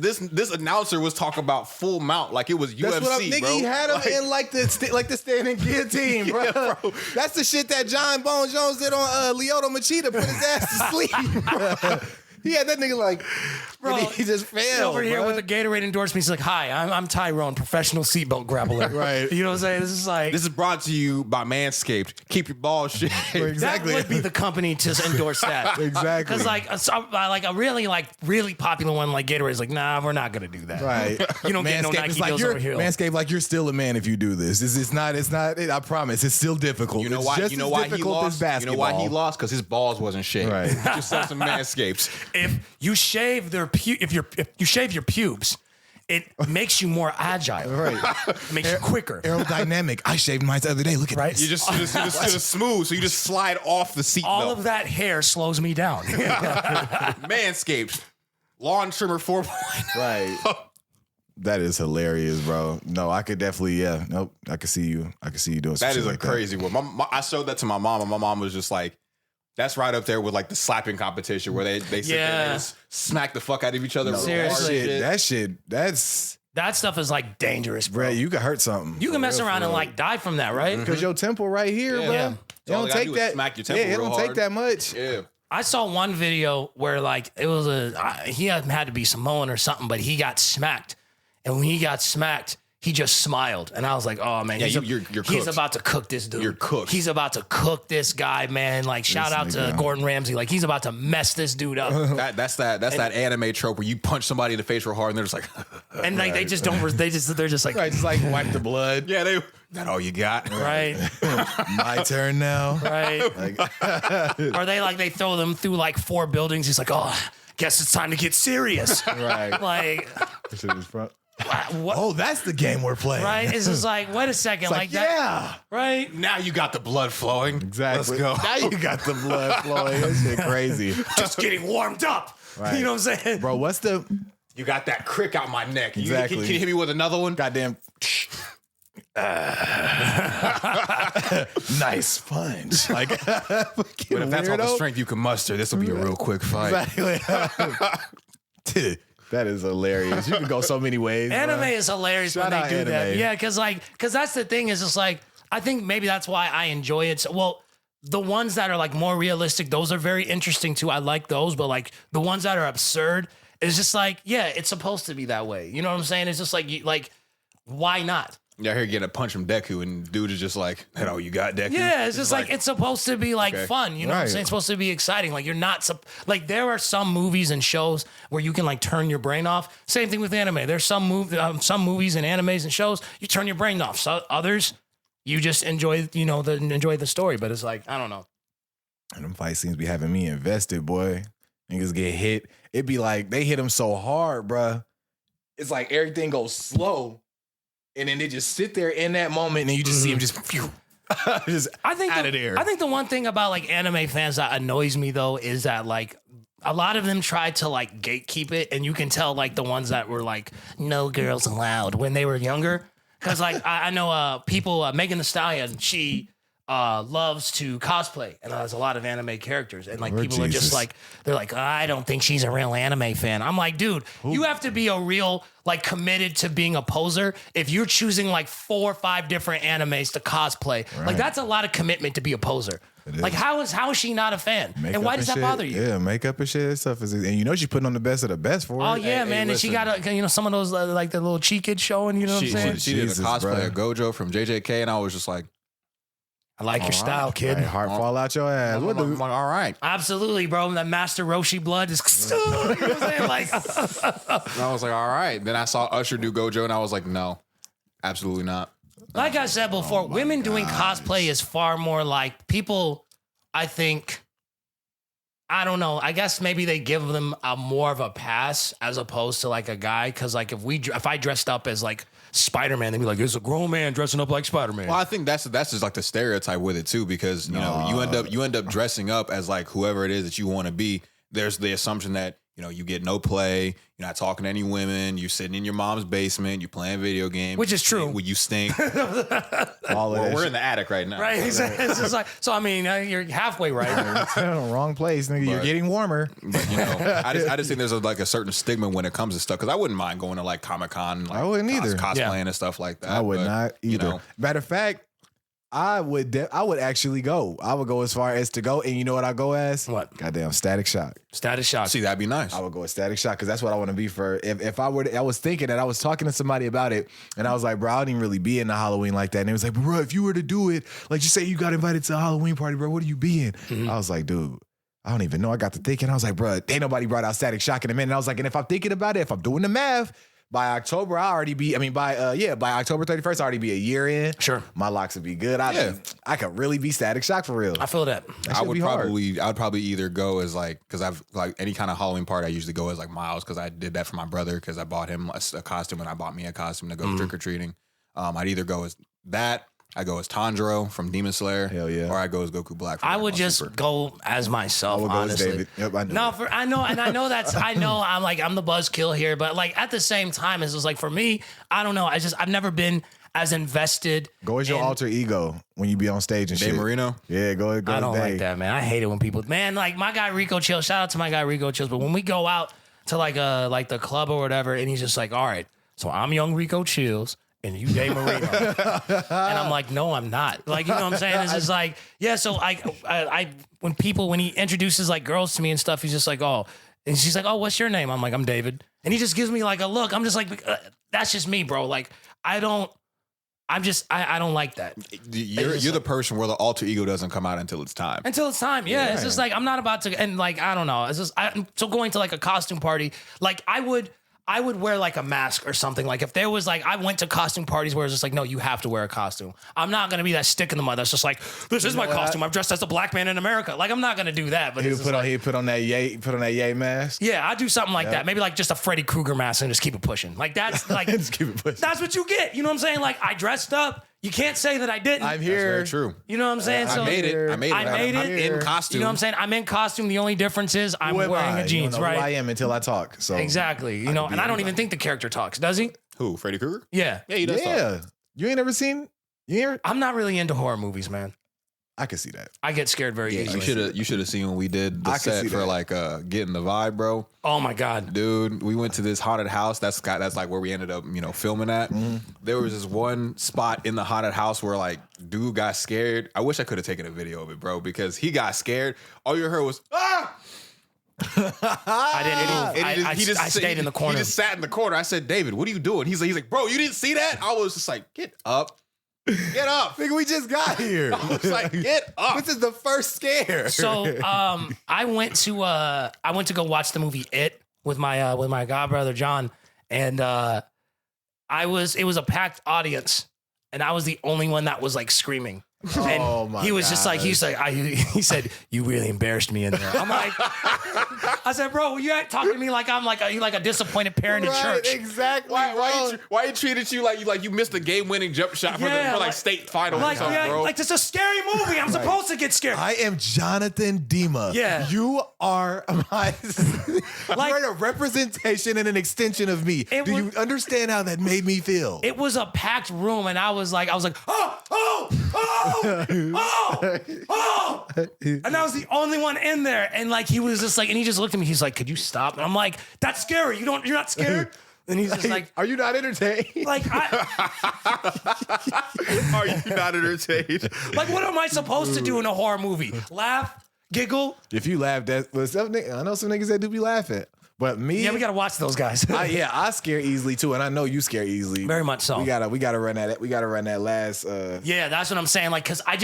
Speaker 2: announcer was talking about full mount like it was UFC,
Speaker 3: That's what nigga,
Speaker 2: bro.
Speaker 3: he had him in like the standing guillotine, bro.
Speaker 2: Yeah, bro.
Speaker 3: That's the shit that John Bone Jones did on Lyoto Machida, put his ass to sleep, bro. He had that nigga like,
Speaker 4: bro,
Speaker 3: he just failed.
Speaker 4: over here
Speaker 3: bro.
Speaker 4: with the Gatorade endorsement. He's like, "Hi, I'm Tyrone, professional seatbelt grappler."
Speaker 3: Right.
Speaker 4: You know what I'm saying? This is like
Speaker 2: This is brought to you by Manscaped. Keep your balls shaved.
Speaker 3: Exactly.
Speaker 4: That would be the company to endorse that.
Speaker 3: Exactly.
Speaker 4: Because like a really popular one like Gatorade is like, nah, we're not gonna do that.
Speaker 3: Right.
Speaker 4: You don't get no
Speaker 3: Manscaped
Speaker 4: Nike
Speaker 3: is like,
Speaker 4: deals over here.
Speaker 3: Manscaped, like, you're still a man if you do this. It's not, I promise, it's still difficult.
Speaker 2: You know
Speaker 3: It's
Speaker 2: why?
Speaker 3: just
Speaker 2: You know
Speaker 3: as
Speaker 2: why he
Speaker 3: difficult
Speaker 2: lost?
Speaker 3: as
Speaker 2: You know
Speaker 3: basketball.
Speaker 2: why he lost? Because his balls wasn't shaved.
Speaker 3: Right.
Speaker 2: Get yourself some Manscapes.
Speaker 4: If you shave if you shave your pubes, it makes you more agile.
Speaker 3: Right.
Speaker 4: It makes you quicker.
Speaker 3: Aerodynamic. I shaved mine the other day. Look at
Speaker 4: Right?
Speaker 3: this.
Speaker 2: You just smooth, so you just slide off the seatbelt.
Speaker 4: All of that hair slows me down.
Speaker 2: Manscaped, lawn trimmer 4.0.
Speaker 3: Right. That is hilarious, bro. No, I could definitely, Nope. I could see you. doing some
Speaker 2: That
Speaker 3: shit
Speaker 2: is a
Speaker 3: like
Speaker 2: crazy one. I showed that to my mom, and my mom was just like, "That's right up there with like the slapping competition where they sit there and just smack the fuck out of each other." with
Speaker 4: Seriously.
Speaker 2: hard shit.
Speaker 3: That's,
Speaker 4: That stuff is like dangerous, bro.
Speaker 3: bro, you could hurt something.
Speaker 4: You can mess around and like die from that, right?
Speaker 3: Because your temple right here,
Speaker 2: Yeah.
Speaker 3: bro.
Speaker 2: Yeah.
Speaker 3: It
Speaker 2: So all
Speaker 3: don't
Speaker 2: they gotta
Speaker 3: take
Speaker 2: do is
Speaker 3: that.
Speaker 2: smack your temple
Speaker 3: it
Speaker 2: real
Speaker 3: don't
Speaker 2: hard.
Speaker 3: take that much.
Speaker 2: Yeah.
Speaker 4: I saw one video where like it was he had to be Samoan or something, but he got smacked, and when he got smacked, he just smiled, and I was like, "Oh man,
Speaker 2: Yeah,
Speaker 4: you're
Speaker 2: he's
Speaker 4: he's
Speaker 2: cooked.
Speaker 4: about to cook this dude.
Speaker 2: You're cooked.
Speaker 4: He's about to cook this guy, man. Like shout out to
Speaker 3: nigga.
Speaker 4: Gordon Ramsay. Like he's about to mess this dude up,
Speaker 2: That's that anime trope where you punch somebody in the face real hard and they're just like,
Speaker 4: and like they just don't. They're just like
Speaker 3: Right, just like wipe the blood.
Speaker 2: yeah, that all you got?
Speaker 4: right,
Speaker 3: My turn now.
Speaker 4: right. Or they throw them through like 4 buildings. He's like, oh, guess it's time to get serious.
Speaker 3: Right.
Speaker 4: Like what?
Speaker 3: Oh, that's the game we're playing.
Speaker 4: Right? It's just like, wait a second,
Speaker 3: It's
Speaker 4: like
Speaker 3: like,
Speaker 4: that.
Speaker 3: yeah.
Speaker 4: Right?
Speaker 2: Now you got the blood flowing.
Speaker 3: Exactly.
Speaker 2: Let's go.
Speaker 3: Now you got the blood flowing. That shit crazy.
Speaker 4: Just getting warmed up.
Speaker 3: Right.
Speaker 4: You know what I'm saying?
Speaker 3: Bro, what's the
Speaker 2: You got that crick out my neck.
Speaker 3: Exactly.
Speaker 2: Can you hit me with another one?
Speaker 3: goddamn nice punch? Like,
Speaker 2: But if that's all the strength you can muster, this will be a real quick fight.
Speaker 3: Exactly. That is hilarious. You can go so many ways.
Speaker 4: Anime
Speaker 3: bro.
Speaker 4: is hilarious
Speaker 3: Shout
Speaker 4: when
Speaker 3: out
Speaker 4: they do that.
Speaker 3: anime.
Speaker 4: Yeah, because that's the thing is just like, I think maybe that's why I enjoy it. So, well, the ones that are like more realistic, those are very interesting too. I like those, but like the ones that are absurd, it's just like, yeah, it's supposed to be that way. You know what I'm saying? It's just like why not?
Speaker 2: Yeah, here getting a punch from Deku, and dude is just like, "That all you got, Deku?"
Speaker 4: Yeah, it's just like it's supposed to be like
Speaker 2: Okay.
Speaker 4: fun, you know what I'm
Speaker 3: Right.
Speaker 4: saying? It's supposed to be exciting. Like you're not like there are some movies and shows where you can like turn your brain off. Same thing with anime. There's some movies and animes and shows you turn your brain off. So others you just enjoy, enjoy the story. But it's like I don't know.
Speaker 3: And them fight scenes be having me invested, boy. Niggas get hit. It be like they hit them so hard, bruh. It's like everything goes slow. And then they just sit there in that moment and you just see them just, phew, just
Speaker 4: I think
Speaker 3: out of there.
Speaker 4: I think the one thing about like anime fans that annoys me though is that like a lot of them try to like gatekeep it, and you can tell like the ones that were like no girls allowed when they were younger. Because like I know people, Megan Thee Stallion, she loves to cosplay and has a lot of anime characters, and like
Speaker 3: Lord
Speaker 4: people are just
Speaker 3: Jesus.
Speaker 4: like they're like I don't think she's a real anime fan. I'm like, dude, you have to be a real like committed to being a poser if you're choosing like 4 or 5 different animes to cosplay. Like that's a lot of commitment to be a poser. Like how is she not a fan?
Speaker 3: Makeup
Speaker 4: And why does that
Speaker 3: shit.
Speaker 4: bother you?
Speaker 3: Yeah, makeup and shit and stuff. And you know she's putting on the best of the best for
Speaker 4: Oh
Speaker 3: it.
Speaker 4: yeah, man, and she got some of those like the little cheek kids showing. You know what I'm saying?
Speaker 2: She did a
Speaker 3: Jesus,
Speaker 2: cosplay of
Speaker 3: bro.
Speaker 2: Gojo from JJK, and I was just like,
Speaker 4: I like your style, kid.
Speaker 3: Right, heart fall out your ass.
Speaker 2: I'm
Speaker 3: What the?
Speaker 2: like, all right.
Speaker 4: Absolutely, bro. That Master Roshi blood is. You know what I'm saying? Like,
Speaker 2: And I was like, all right. Then I saw Usher do Gojo, and I was like, no, absolutely not.
Speaker 4: like I said before, women doing cosplay is far more like people. I think I don't know. I guess maybe they give them a more of a pass as opposed to like a guy. Cause like if I dressed up as like Spider-Man, they'd be like, it's a grown man dressing up like Spider-Man.
Speaker 2: Well, I think that's just like the stereotype with it too, because you know you end up dressing up as like whoever it is that you want to be. There's the assumption that you get no play, you're not talking to any women, you're sitting in your mom's basement, you're playing video games,
Speaker 4: Which is true.
Speaker 2: When you stink.
Speaker 3: All of
Speaker 2: We're in the attic right now.
Speaker 4: Right? It's just like, so I mean, you're halfway right.
Speaker 3: Wrong place, nigga. You're getting warmer.
Speaker 2: But I just think there's a certain stigma when it comes to stuff, because I wouldn't mind going to like Comic-Con, like,
Speaker 3: I wouldn't either.
Speaker 2: Cosplaying and stuff like that.
Speaker 3: I would
Speaker 2: but,
Speaker 3: not either. Matter of fact, I would actually go. I would go as far as to go, and you know what I go as?
Speaker 4: What?
Speaker 3: Goddamn Static Shock.
Speaker 4: Status Shock.
Speaker 2: See, that'd be nice.
Speaker 3: I would go with Static Shock because that's what I want to be for. If I were to, I was thinking that I was talking to somebody about it, and I was like, bro, I don't even really be into Halloween like that. And they was like, bro, if you were to do it, like you say you got invited to a Halloween party, bro, what are you being? I was like, dude, I don't even know. I got to thinking. I was like, bro, ain't nobody brought out Static Shock in a minute. And I was like, and if I'm thinking about it, if I'm doing the math, by October, by October 31st, I already be a year in.
Speaker 4: Sure.
Speaker 3: My locks would be good. I could really be Static Shock for real.
Speaker 4: I feel that.
Speaker 2: I would probably either go as like, because I've like any kind of Halloween party, I usually go as like Miles, because I did that for my brother, because I bought him a costume and I bought me a costume to go trick or treating. I'd either go as that, I go as Tanjiro from Demon Slayer,
Speaker 3: hell yeah,
Speaker 2: or I go as Goku Black.
Speaker 4: I would just go as myself.
Speaker 3: I would
Speaker 4: honestly.
Speaker 3: go as David. Yep,
Speaker 4: I know I'm the buzzkill here, but like at the same time, it's just like for me, I don't know. I've never been as invested.
Speaker 3: Go as your alter ego when you be on stage and
Speaker 2: Dave
Speaker 3: shit.
Speaker 2: Marino?
Speaker 3: Yeah, go
Speaker 4: I don't
Speaker 3: as
Speaker 4: like
Speaker 3: Dave.
Speaker 4: that, man. I hate it when people, man, like my guy Rico Chills. Shout out to my guy Rico Chills. But when we go out to like the club or whatever, and he's just like, all right, so I'm young Rico Chills. And you Dave Marino. And I'm like, no, I'm not. Like, you know what I'm saying? It's just like, yeah, so when he introduces like girls to me and stuff, he's just like, oh, and she's like, oh, what's your name? I'm like, I'm David. And he just gives me like a look. I'm just like, that's just me, bro. Like, I don't like that.
Speaker 2: You're the person where the alter ego doesn't come out until it's time.
Speaker 4: Until it's time, yeah. It's just like, I'm not about to, and like, I don't know. It's just, so going to like a costume party, like I would wear like a mask or something. Like if there was like, I went to costume parties where it's just like, no, you have to wear a costume. I'm not going to be that stick in the mud that's just like, this is my costume. I'm dressed as a black man in America. Like I'm not going to do that. But
Speaker 3: he put on that yay mask.
Speaker 4: Yeah, I do something like that. Maybe like just a Freddy Krueger mask and just keep it pushing. Like that's like,
Speaker 3: just keep it pushing.
Speaker 4: That's what you get. You know what I'm saying? Like I dressed up. You can't say that I didn't.
Speaker 3: I'm here.
Speaker 2: That's very true.
Speaker 4: You know what I'm saying?
Speaker 2: I made it.
Speaker 4: I made it
Speaker 2: in costume.
Speaker 4: You know what I'm saying? I'm in costume. The only difference is I'm wearing a jeans,
Speaker 3: you don't know
Speaker 4: right?
Speaker 3: who I am until I talk. So
Speaker 4: exactly. You know, and I don't even think the character talks. Does he?
Speaker 2: Who? Freddy Krueger?
Speaker 4: Yeah.
Speaker 2: Yeah, he does.
Speaker 3: Yeah. You ain't ever seen?
Speaker 4: I'm not really into horror movies, man.
Speaker 3: I can see that.
Speaker 4: I get scared very easily.
Speaker 2: You should have seen when we did the set for like getting the vibe, bro.
Speaker 4: Oh my god,
Speaker 2: dude! We went to this haunted house. That's like where we ended up, filming at. There was this one spot in the haunted house where like dude got scared. I wish I could have taken a video of it, bro, because he got scared. All you heard was ah.
Speaker 4: I didn't move. I stayed in the corner.
Speaker 2: He just sat in the corner. I said, David, what are you doing? He's like, bro, you didn't see that? I was just like, get up. Get up.
Speaker 3: Nigga, we just got here.
Speaker 2: I was like, get up.
Speaker 3: This is the first scare.
Speaker 4: So I went to go watch the movie It with my godbrother John, and it was a packed audience, and I was the only one that was like screaming. And he was just like, he said, you really embarrassed me in there. I'm like, I said, bro, you ain't talking to me like I'm like a disappointed parent in church.
Speaker 3: Exactly.
Speaker 2: Why he treated you like you missed a game-winning jump shot for state finals or something, bro?
Speaker 4: Like this is a scary movie. I'm supposed to get scared.
Speaker 3: I am Jonathan Dima.
Speaker 4: Yeah.
Speaker 3: You are you're a representation and an extension of me. Do you understand how that made me feel?
Speaker 4: It was a packed room, and I was like, oh. And I was the only one in there. And like, he was just like, and he just looked at me. He's like, could you stop? And I'm like, that's scary. You're not scared? And he's just like,
Speaker 3: are you not entertained?
Speaker 4: Like,
Speaker 2: are you not entertained?
Speaker 4: Like, what am I supposed to do in a horror movie? Laugh? Giggle?
Speaker 3: If you laugh, I know some niggas that do be laughing. But me,
Speaker 4: yeah, we gotta watch those guys.
Speaker 3: I scare easily too, and I know you scare easily.
Speaker 4: Very much so.
Speaker 3: We gotta run that. We gotta run that last.
Speaker 4: Yeah, that's what I'm saying. Like, cause I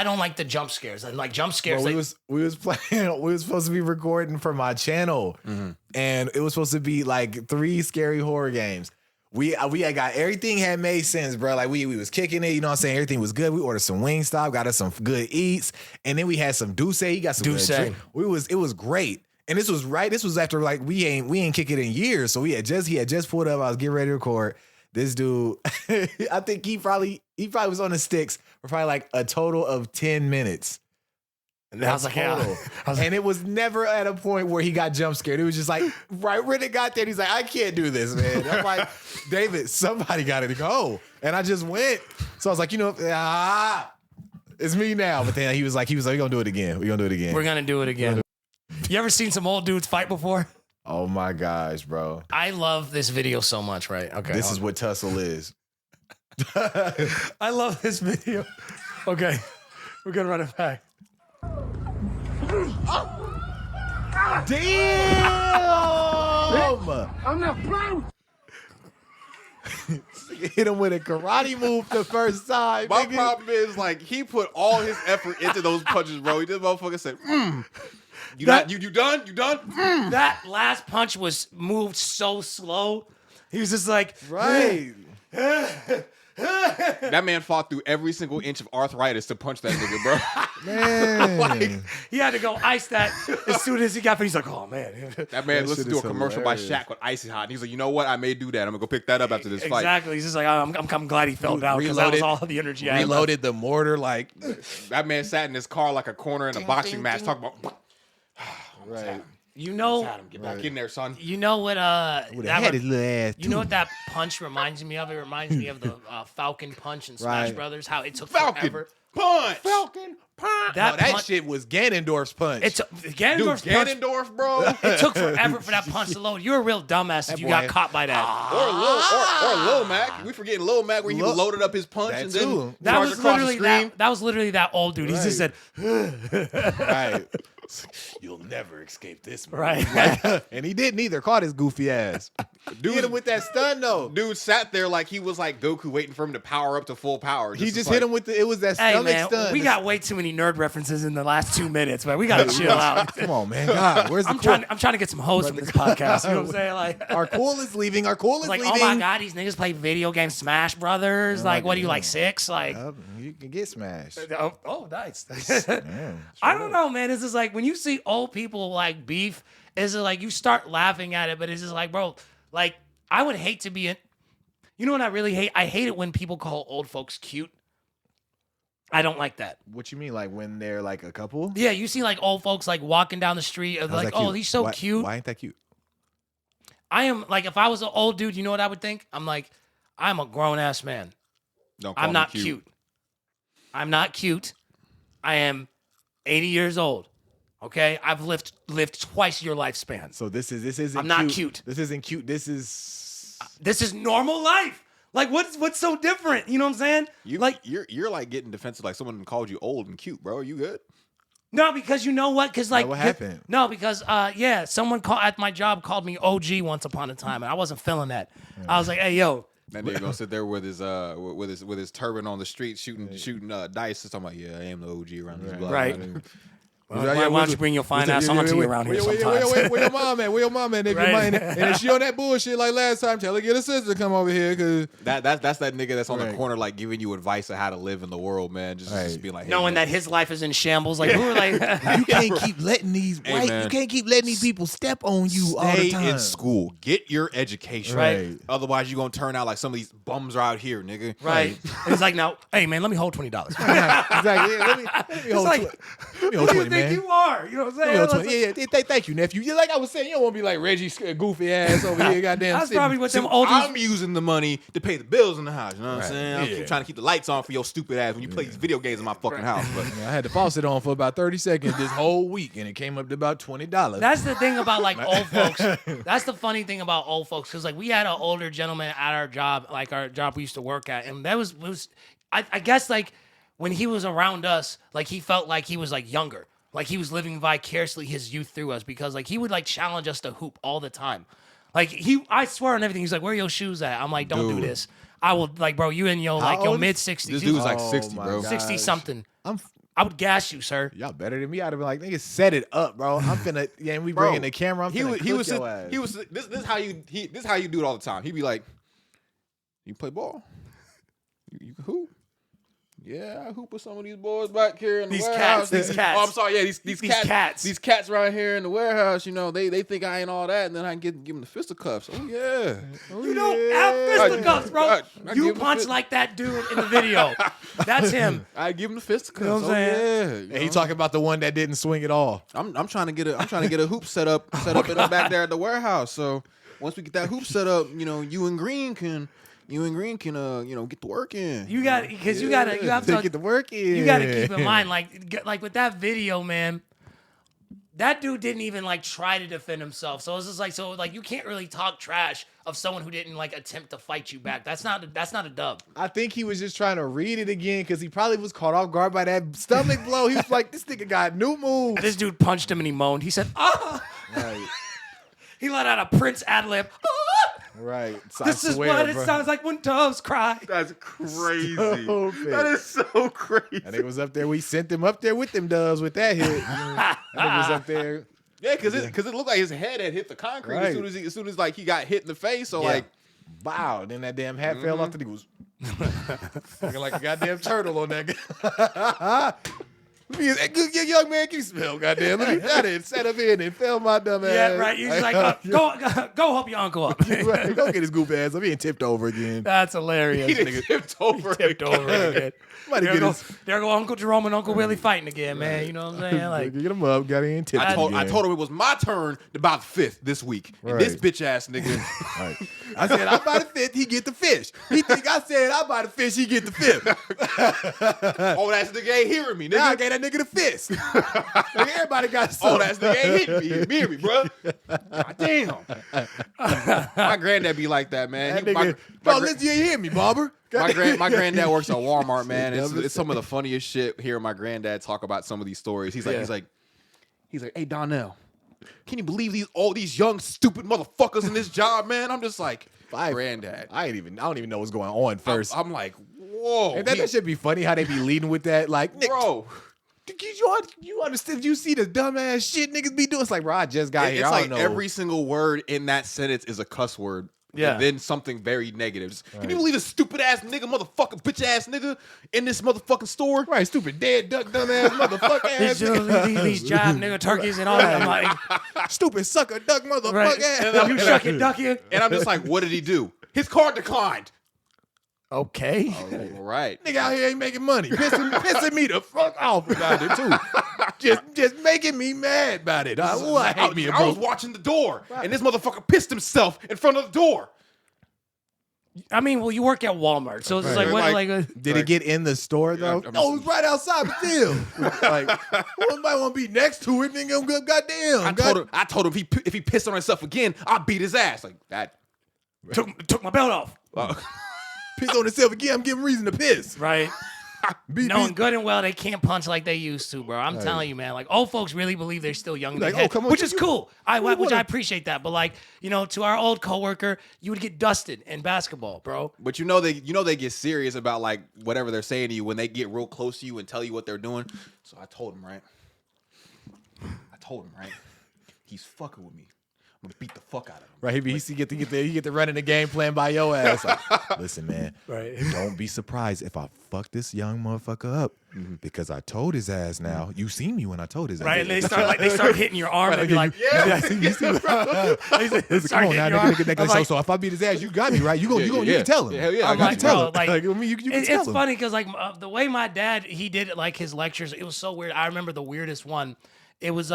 Speaker 4: don't like the jump scares. And like jump scares.
Speaker 3: Bro, we was playing. We was supposed to be recording for my channel, and it was supposed to be like 3 scary horror games. We had got everything had made sense, bro. Like we was kicking it, you know what I'm saying? Everything was good. We ordered some Wingstop, got us some good eats, and then we had some Douce. He got some good drink. It was great. And this was after like we ain't kick it in years. So he had just pulled up. I was getting ready to record. This dude, I think he probably was on the sticks for probably like a total of 10 minutes.
Speaker 4: And I was like, yeah.
Speaker 3: And it was never at a point where he got jump scared. It was just like right when it got there, he's like, I can't do this, man. And I'm like, David, somebody got to go. And I just went. So I was like, it's me now. But then he was like, we're gonna do it again. We're gonna do it again.
Speaker 4: We're gonna do it again. You ever seen some old dudes fight before?
Speaker 3: Oh my gosh, bro.
Speaker 4: I love this video so much, right? Okay.
Speaker 3: This is what tussle is.
Speaker 4: I love this video. Okay. We're gonna run it back.
Speaker 3: Damn!
Speaker 7: I'm not playing.
Speaker 3: Hit him with a karate move the first time.
Speaker 2: My
Speaker 3: nigga.
Speaker 2: problem is like he put all his effort into those punches, bro. He just motherfucker said, You done? You done?
Speaker 4: That last punch was moved so slow. He was just like,
Speaker 3: Right.
Speaker 2: That man fought through every single inch of arthritis to punch that nigga, bro.
Speaker 3: Man.
Speaker 4: he had to go ice that as soon as he got finished. He's like, oh man.
Speaker 2: That man
Speaker 3: That
Speaker 2: listened
Speaker 3: shit
Speaker 2: to a
Speaker 3: is
Speaker 2: commercial
Speaker 3: hilarious.
Speaker 2: by Shaq with Icy Hot. And he's like, you know what? I may do that. I'm gonna go pick that up after this fight.
Speaker 4: Exactly. He's just like, I'm glad he fell down because that was all the energy I had.
Speaker 3: Reloaded the mortar like
Speaker 2: That man sat in his car like a corner in a boxing match talking about
Speaker 3: right.
Speaker 4: You know,
Speaker 2: get back in there, son.
Speaker 4: you know what?
Speaker 3: Would have had his little ass.
Speaker 4: You know what that punch reminds me of? It reminds me of the Falcon punch in Smash
Speaker 3: Right.
Speaker 4: Brothers. How it took
Speaker 2: Falcon
Speaker 4: forever.
Speaker 2: punch.
Speaker 3: Falcon punch.
Speaker 4: That
Speaker 3: That
Speaker 4: punch-
Speaker 3: shit was Ganondorf's punch.
Speaker 4: It took
Speaker 2: Dude,
Speaker 4: Ganondorf's punch.
Speaker 2: Ganondorf, bro.
Speaker 4: It took forever for that punch to load. You're a real dumbass if you got
Speaker 3: boy-
Speaker 4: caught by that.
Speaker 2: Or Lil Mac. We forgetting Lil Mac where he loaded up his punch
Speaker 3: That
Speaker 2: and
Speaker 3: too.
Speaker 2: then
Speaker 4: That
Speaker 2: charged
Speaker 4: was
Speaker 2: across the
Speaker 4: literally
Speaker 2: screen.
Speaker 4: that was literally that old dude. He just said,
Speaker 3: right. You'll never escape this, man.
Speaker 4: right.
Speaker 3: And he didn't either. Caught his goofy ass. Dude hit him with that stun though.
Speaker 2: Dude sat there like he was like Goku waiting for him to power up to full power.
Speaker 3: He just hit him with it was that
Speaker 4: Hey
Speaker 3: stomach
Speaker 4: man,
Speaker 3: stun.
Speaker 4: we got way too many nerd references in the last 2 minutes, man. We gotta chill out.
Speaker 3: Come on, man. God, where's the
Speaker 4: I'm trying to get some hoes from this podcast. You know what I'm saying? Like,
Speaker 3: Our cool is leaving. Our cool is
Speaker 4: like,
Speaker 3: leaving.
Speaker 4: oh my god, these niggas play video game Smash Brothers. Like, what are you like 6? Like,
Speaker 3: You can get smashed.
Speaker 4: oh, nice.
Speaker 3: Damn,
Speaker 4: I don't know, man. It's just like when you see old people like beef, it's just like you start laughing at it, but it's just like, bro, like I would hate to be in. You know what I really hate? I hate it when people call old folks cute. I don't like that.
Speaker 3: What you mean, like when they're like a couple?
Speaker 4: Yeah, you see like old folks like walking down the street,
Speaker 3: How's
Speaker 4: like,
Speaker 3: that
Speaker 4: oh,
Speaker 3: cute?
Speaker 4: he's so
Speaker 3: Why-
Speaker 4: cute.
Speaker 3: Why ain't that cute?
Speaker 4: I am like, if I was an old dude, you know what I would think? I'm like, I'm a grown ass man.
Speaker 2: Don't call
Speaker 4: I'm
Speaker 2: me
Speaker 4: not cute. I'm not cute. I am 80 years old. Okay, I've lived twice your lifespan.
Speaker 3: So this isn't.
Speaker 4: I'm not cute.
Speaker 3: This isn't cute. This is.
Speaker 4: This is normal life. Like, what's so different? You know what I'm saying?
Speaker 2: You're like getting defensive like someone called you old and cute, bro. Are you good?
Speaker 4: No, because you know what? Because like,
Speaker 3: what happened?
Speaker 4: No, because someone at my job called me OG once upon a time, and I wasn't feeling that. I was like, hey, yo.
Speaker 2: That nigga gonna sit there with his turban on the street shooting dice and talking about, yeah, I am the OG around this block.
Speaker 4: Right. Why don't you bring your fine ass auntie around here sometimes?
Speaker 3: Where your mom at? Where your mom at? If
Speaker 4: Right.
Speaker 3: your mom, and if she on that bullshit like last time, tell her get a sister to come over here. Cause
Speaker 2: That's that nigga that's on the
Speaker 3: Right.
Speaker 2: corner like giving you advice on how to live in the world, man. Just
Speaker 3: Right.
Speaker 2: being like, hey,
Speaker 4: Knowing
Speaker 2: man.
Speaker 4: that his life is in shambles, like who are like,
Speaker 3: you can't keep letting these
Speaker 2: man.
Speaker 3: you can't keep letting these people step on you all the
Speaker 2: Stay
Speaker 3: time.
Speaker 2: in school. Get your education.
Speaker 3: Right.
Speaker 2: Otherwise, you're gonna turn out like some of these bums are out here, nigga.
Speaker 4: right? And he's like, now, hey man, let me hold $20.
Speaker 3: Exactly. Yeah, let me
Speaker 4: It's
Speaker 3: hold
Speaker 4: like,
Speaker 3: let me
Speaker 4: who
Speaker 3: hold
Speaker 4: do you
Speaker 3: 20,
Speaker 4: think
Speaker 3: man.
Speaker 4: you are? You know what I'm
Speaker 3: Let me
Speaker 4: saying?
Speaker 3: hold 20. Yeah, thank you, nephew. Yeah, like I was saying, you don't want to be like Reggie goofy ass over here, goddamn.
Speaker 4: That's
Speaker 3: sitting-
Speaker 4: probably what them old
Speaker 2: I'm
Speaker 4: dudes.
Speaker 2: using the money to pay the bills in the house. You know what I'm saying? I'm
Speaker 3: Yeah.
Speaker 2: trying to keep the lights on for your stupid ass when you play these video games in my fucking house. But
Speaker 3: I had the faucet on for about 30 seconds this whole week, and it came up to about $20.
Speaker 4: That's the thing about like old folks. That's the funny thing about old folks, because like we had an older gentleman at our job, like our job we used to work at, and that was I guess like when he was around us, like he felt like he was like younger, like he was living vicariously his youth through us, because like he would like challenge us to hoop all the time. Like I swear on everything, he's like, "Where are your shoes at?" I'm like, "Don't do
Speaker 2: Dude.
Speaker 4: this." I will like, bro, you in your like your
Speaker 3: old is-
Speaker 4: mid 60s.
Speaker 2: this dude's like
Speaker 3: Oh
Speaker 2: 60,
Speaker 3: my
Speaker 2: bro.
Speaker 3: God.
Speaker 4: 60 something.
Speaker 3: I'm
Speaker 4: I would gas you, sir.
Speaker 3: y'all better than me. I'd have been like, nigga, set it up, bro. I'm finna, yeah, and we bringing the camera. I'm finna
Speaker 2: he was
Speaker 3: cook your ass.
Speaker 2: this is how you do it all the time. He'd be like, You play ball? You can hoop? Yeah, I hoop with some of these boys back here in the warehouse.
Speaker 4: These cats.
Speaker 2: Oh, I'm sorry. Yeah, these
Speaker 4: cats.
Speaker 2: These cats right here in the warehouse. You know, they think I ain't all that, and then I can give them the fisticuffs. Oh yeah. Oh,
Speaker 4: You don't have fisticuffs, bro.
Speaker 2: I
Speaker 4: You
Speaker 2: give him
Speaker 4: punch
Speaker 2: the
Speaker 4: like that dude in the video. That's him.
Speaker 2: I give him the fisticuffs.
Speaker 4: You know what I'm saying?
Speaker 2: Yeah.
Speaker 3: And he talking about the one that didn't swing at all.
Speaker 2: I'm trying to get a hoop set up in the back there at the warehouse. So once we get that hoop set up, you know, you and Green can you know, get the work in.
Speaker 4: You got because you have to
Speaker 3: get the work in.
Speaker 4: You got to keep in mind, like with that video, man. That dude didn't even like try to defend himself. So it's just like you can't really talk trash of someone who didn't like attempt to fight you back. That's not a dub.
Speaker 3: I think he was just trying to read it again because he probably was caught off guard by that stomach blow. He was like, this nigga got new moves.
Speaker 4: This dude punched him and he moaned. He said, ah.
Speaker 3: Right.
Speaker 4: He let out a Prince ad lib. Ah!
Speaker 3: Right. So
Speaker 4: This is what it sounds like when doves cry.
Speaker 2: That's crazy.
Speaker 3: So
Speaker 2: That is so crazy.
Speaker 3: And it was up there. We sent them up there with them doves with that hit. That nigga was up there.
Speaker 2: Yeah, because it looked like his head had hit the concrete
Speaker 3: Right.
Speaker 2: as soon as like he got hit in the face. So like,
Speaker 3: Wow. Then that damn hat fell off the nigga. Looking like a goddamn turtle on that guy. Good young man, can you smell, goddamn? Let me got it. Sat up in and fell my dumb ass.
Speaker 4: Yeah, right. He's like, go help your uncle up.
Speaker 3: Right, go get his goof ass. I'm being tipped over again.
Speaker 4: That's hilarious.
Speaker 2: he done tipped over.
Speaker 4: Tipped over again.
Speaker 3: Somebody
Speaker 4: There go Uncle Jerome and Uncle Willie fighting again, man. You know what I'm saying? Like,
Speaker 3: get him up. Got in tipped.
Speaker 2: I told him it was my turn to buy the fifth this week. And this
Speaker 3: Right.
Speaker 2: bitch ass nigga.
Speaker 3: Right. I said, I buy the fifth, he get the fish. He think I said, I buy the fish, he get the fifth.
Speaker 2: Oh, that's nigga ain't hearing me, nigga.
Speaker 3: Now I gave that nigga the fist. Like, everybody got something.
Speaker 2: Oh, that's nigga ain't hitting me. Hear me, bro. God damn. My granddad be like that, man.
Speaker 3: That nigga, bro, listen, you ain't hear me, Barber.
Speaker 2: My granddad works at Walmart, man. It's some of the funniest shit hearing my granddad talk about some of these stories. He's like, hey Donnell, can you believe all these young stupid motherfuckers in this job, man? I'm just like, granddad.
Speaker 3: I don't even know what's going on first.
Speaker 2: I'm like, whoa.
Speaker 3: And that should be funny how they be leading with that. Like, Nick,
Speaker 2: bro.
Speaker 3: You understand? You see the dumbass shit niggas be doing? It's like, bro, I just got here.
Speaker 2: It's
Speaker 3: I
Speaker 2: like
Speaker 3: don't know.
Speaker 2: every single word in that sentence is a cuss word.
Speaker 4: Yeah.
Speaker 2: And then something very negative. Can you believe this stupid ass nigga, motherfucker, bitch ass nigga in this motherfucking store?
Speaker 3: Right, stupid dead duck dumbass motherfucker ass nigga.
Speaker 4: these jive nigga turkeys and all that. I'm like,
Speaker 3: Stupid sucker duck motherfucker
Speaker 4: right.
Speaker 3: ass.
Speaker 4: You shuck it, duck it.
Speaker 2: And I'm just like, what did he do? His card declined.
Speaker 4: Okay.
Speaker 2: All right.
Speaker 3: Nigga out here ain't making money. Pissing me the fuck off about it too. Just making me mad about it. I hate me a
Speaker 2: I was
Speaker 3: broke.
Speaker 2: watching the door, and this motherfucker pissed himself in front of the door.
Speaker 4: I mean, well, you work at Walmart, so it's just
Speaker 3: Right.
Speaker 4: like, what,
Speaker 2: Like-
Speaker 3: Did it get in the store though?
Speaker 2: I'm
Speaker 3: No, it was right outside, but still. Like, well, might want to be next to it, nigga. Goddamn.
Speaker 2: I told him if he pissed on himself again, I'll beat his ass. Like that.
Speaker 4: took my belt off.
Speaker 3: Piss on himself again. I'm giving reason to piss.
Speaker 4: Right.
Speaker 3: Beat
Speaker 4: Knowing
Speaker 3: me.
Speaker 4: good and well they can't punch like they used to, bro. I'm telling you, man. Like, old folks really believe they're still young in
Speaker 3: Like,
Speaker 4: their head,
Speaker 3: oh, come on,
Speaker 4: which is
Speaker 3: you-
Speaker 4: cool.
Speaker 3: you
Speaker 4: Which
Speaker 3: wanna-
Speaker 4: I appreciate that. But like, you know, to our old coworker, you would get dusted in basketball, bro.
Speaker 2: But you know they get serious about like whatever they're saying to you when they get real close to you and tell you what they're doing. So I told him, right? He's fucking with me. I'm gonna beat the fuck out of him.
Speaker 3: Right, he get the running the game plan by your ass. Like, listen, man,
Speaker 4: Right.
Speaker 3: don't be surprised if I fuck this young motherfucker up because I told his ass now. You seen me when I told his ass.
Speaker 4: Right. And they start hitting your arm and be like,
Speaker 3: yeah, you see me. Listen, come on now, nigga. So if I beat his ass, you got me, right? You can tell him.
Speaker 2: Hell yeah, I
Speaker 4: I'm
Speaker 2: got
Speaker 4: like,
Speaker 2: you.
Speaker 3: tell
Speaker 4: bro,
Speaker 3: him.
Speaker 4: like,
Speaker 3: I mean, you can tell
Speaker 4: it's
Speaker 3: him.
Speaker 4: funny because like the way my dad he did it, like his lectures, it was so weird. I remember the weirdest one. It was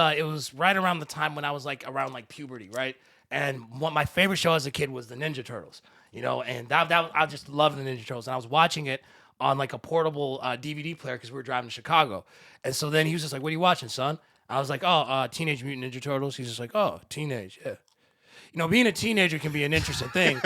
Speaker 4: right around the time when I was like around like puberty, right? And what my favorite show as a kid was the Ninja Turtles, you know, and that I just loved the Ninja Turtles, and I was watching it on like a portable DVD player because we were driving to Chicago, and so then he was just like, "What are you watching, son?" I was like, "Oh, Teenage Mutant Ninja Turtles." He's just like, "Oh, teenage, yeah." You know, being a teenager can be an interesting thing.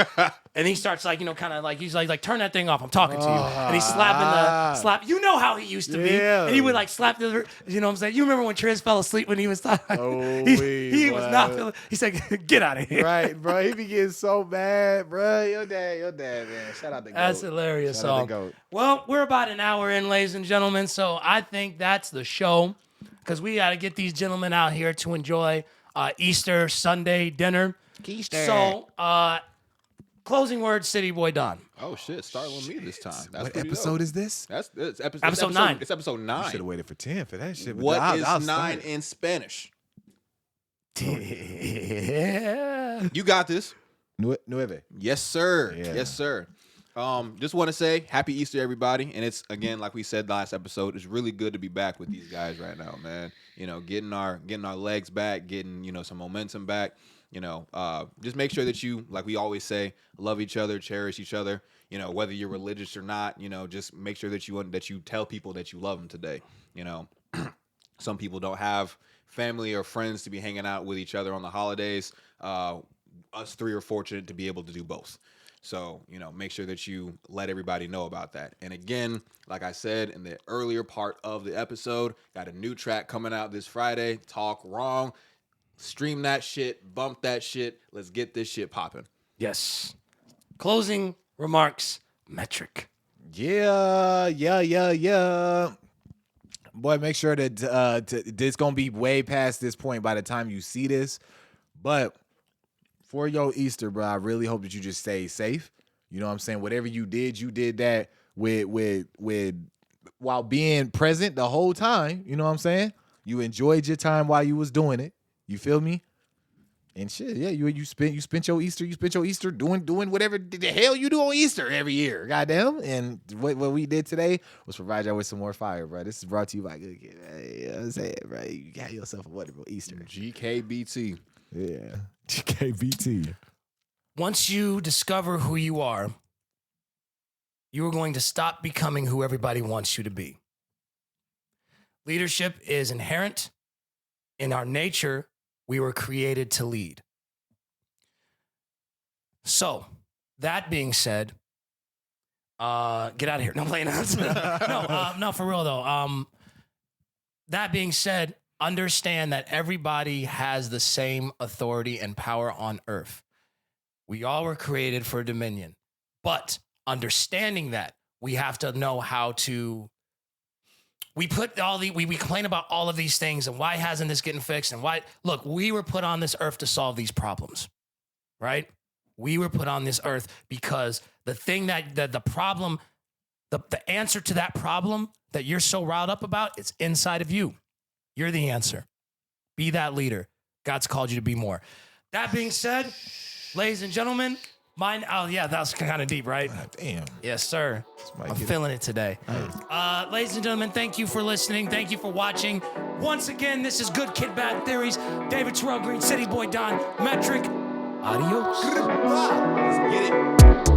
Speaker 4: And he starts like, you know, kind of like, he's like, turn that thing off. I'm talking to you. And he's slapping you know how he used to be.
Speaker 3: Yeah.
Speaker 4: And he would like slap the, you know what I'm saying? You remember when Triz fell asleep when he was talking?
Speaker 3: Oh,
Speaker 4: he was not feeling, he said, get out of here.
Speaker 3: Right, bro. He be getting so mad, bro. Your dad, man. Shout out the GOAT.
Speaker 4: That's hilarious.
Speaker 3: Shout out
Speaker 4: So,
Speaker 3: the GOAT.
Speaker 4: well, we're about an hour in, ladies and gentlemen. So I think that's the show because we got to get these gentlemen out here to enjoy Easter Sunday dinner. So, Closing words, City Boy Don.
Speaker 2: Oh shit! Starting with me this time. That's
Speaker 3: What
Speaker 2: pretty
Speaker 3: episode
Speaker 2: dope.
Speaker 3: is this?
Speaker 2: That's
Speaker 4: Episode 9.
Speaker 2: It's episode 9.
Speaker 3: Should have waited for 10 for that shit. But
Speaker 2: What
Speaker 3: I'll
Speaker 2: is 9
Speaker 3: start.
Speaker 2: in Spanish?
Speaker 4: Yeah.
Speaker 2: You got this.
Speaker 3: Nueve.
Speaker 2: Yes, sir.
Speaker 3: Yeah.
Speaker 2: Yes, sir. Just want to say Happy Easter, everybody. And it's, again, like we said last episode, it's really good to be back with these guys right now, man. You know, getting our legs back, getting, you know, some momentum back. You know, just make sure that you, like we always say, love each other, cherish each other. You know, whether you're religious or not, you know, just make sure that you tell people that you love them today. You know, some people don't have family or friends to be hanging out with each other on the holidays. Us three are fortunate to be able to do both. So, you know, make sure that you let everybody know about that. And again, like I said in the earlier part of the episode, got a new track coming out this Friday, Talk Wrong. Stream that shit, bump that shit. Let's get this shit popping.
Speaker 4: Yes. Closing remarks, Metric.
Speaker 3: Yeah. Boy, make sure that it's going to be way past this point by the time you see this. But for your Easter, bro, I really hope that you just stay safe. You know what I'm saying? Whatever you did that with while being present the whole time. You know what I'm saying? You enjoyed your time while you was doing it. You feel me? And shit, yeah, you spent your Easter doing whatever the hell you do on Easter every year. Goddamn. And what we did today was provide y'all with some more fire, bro. This is brought to you by Good Kid. You know what I'm saying, bro? You got yourself a wonderful Easter.
Speaker 2: GKBT.
Speaker 3: Yeah. GKBT.
Speaker 4: Once you discover who you are going to stop becoming who everybody wants you to be. Leadership is inherent in our nature. We were created to lead. So, that being said, get out of here. No, I'm playing. No, for real though. That being said, understand that everybody has the same authority and power on earth. We all were created for dominion. But understanding that, we have to know how to. We complain about all of these things and why hasn't this getting fixed and why. Look, we were put on this earth to solve these problems, right? We were put on this earth because the thing the problem, the answer to that problem that you're so riled up about, it's inside of you. You're the answer. Be that leader. God's called you to be more. That being said, ladies and gentlemen, that was kind of deep, right?
Speaker 3: God damn.
Speaker 4: Yes, sir. I'm feeling it today. Ladies and gentlemen, thank you for listening. Thank you for watching. Once again, this is Good Kid, Bad Theories. David Terrell Green, City Boy Don, Metric. Adios.
Speaker 2: Let's get it.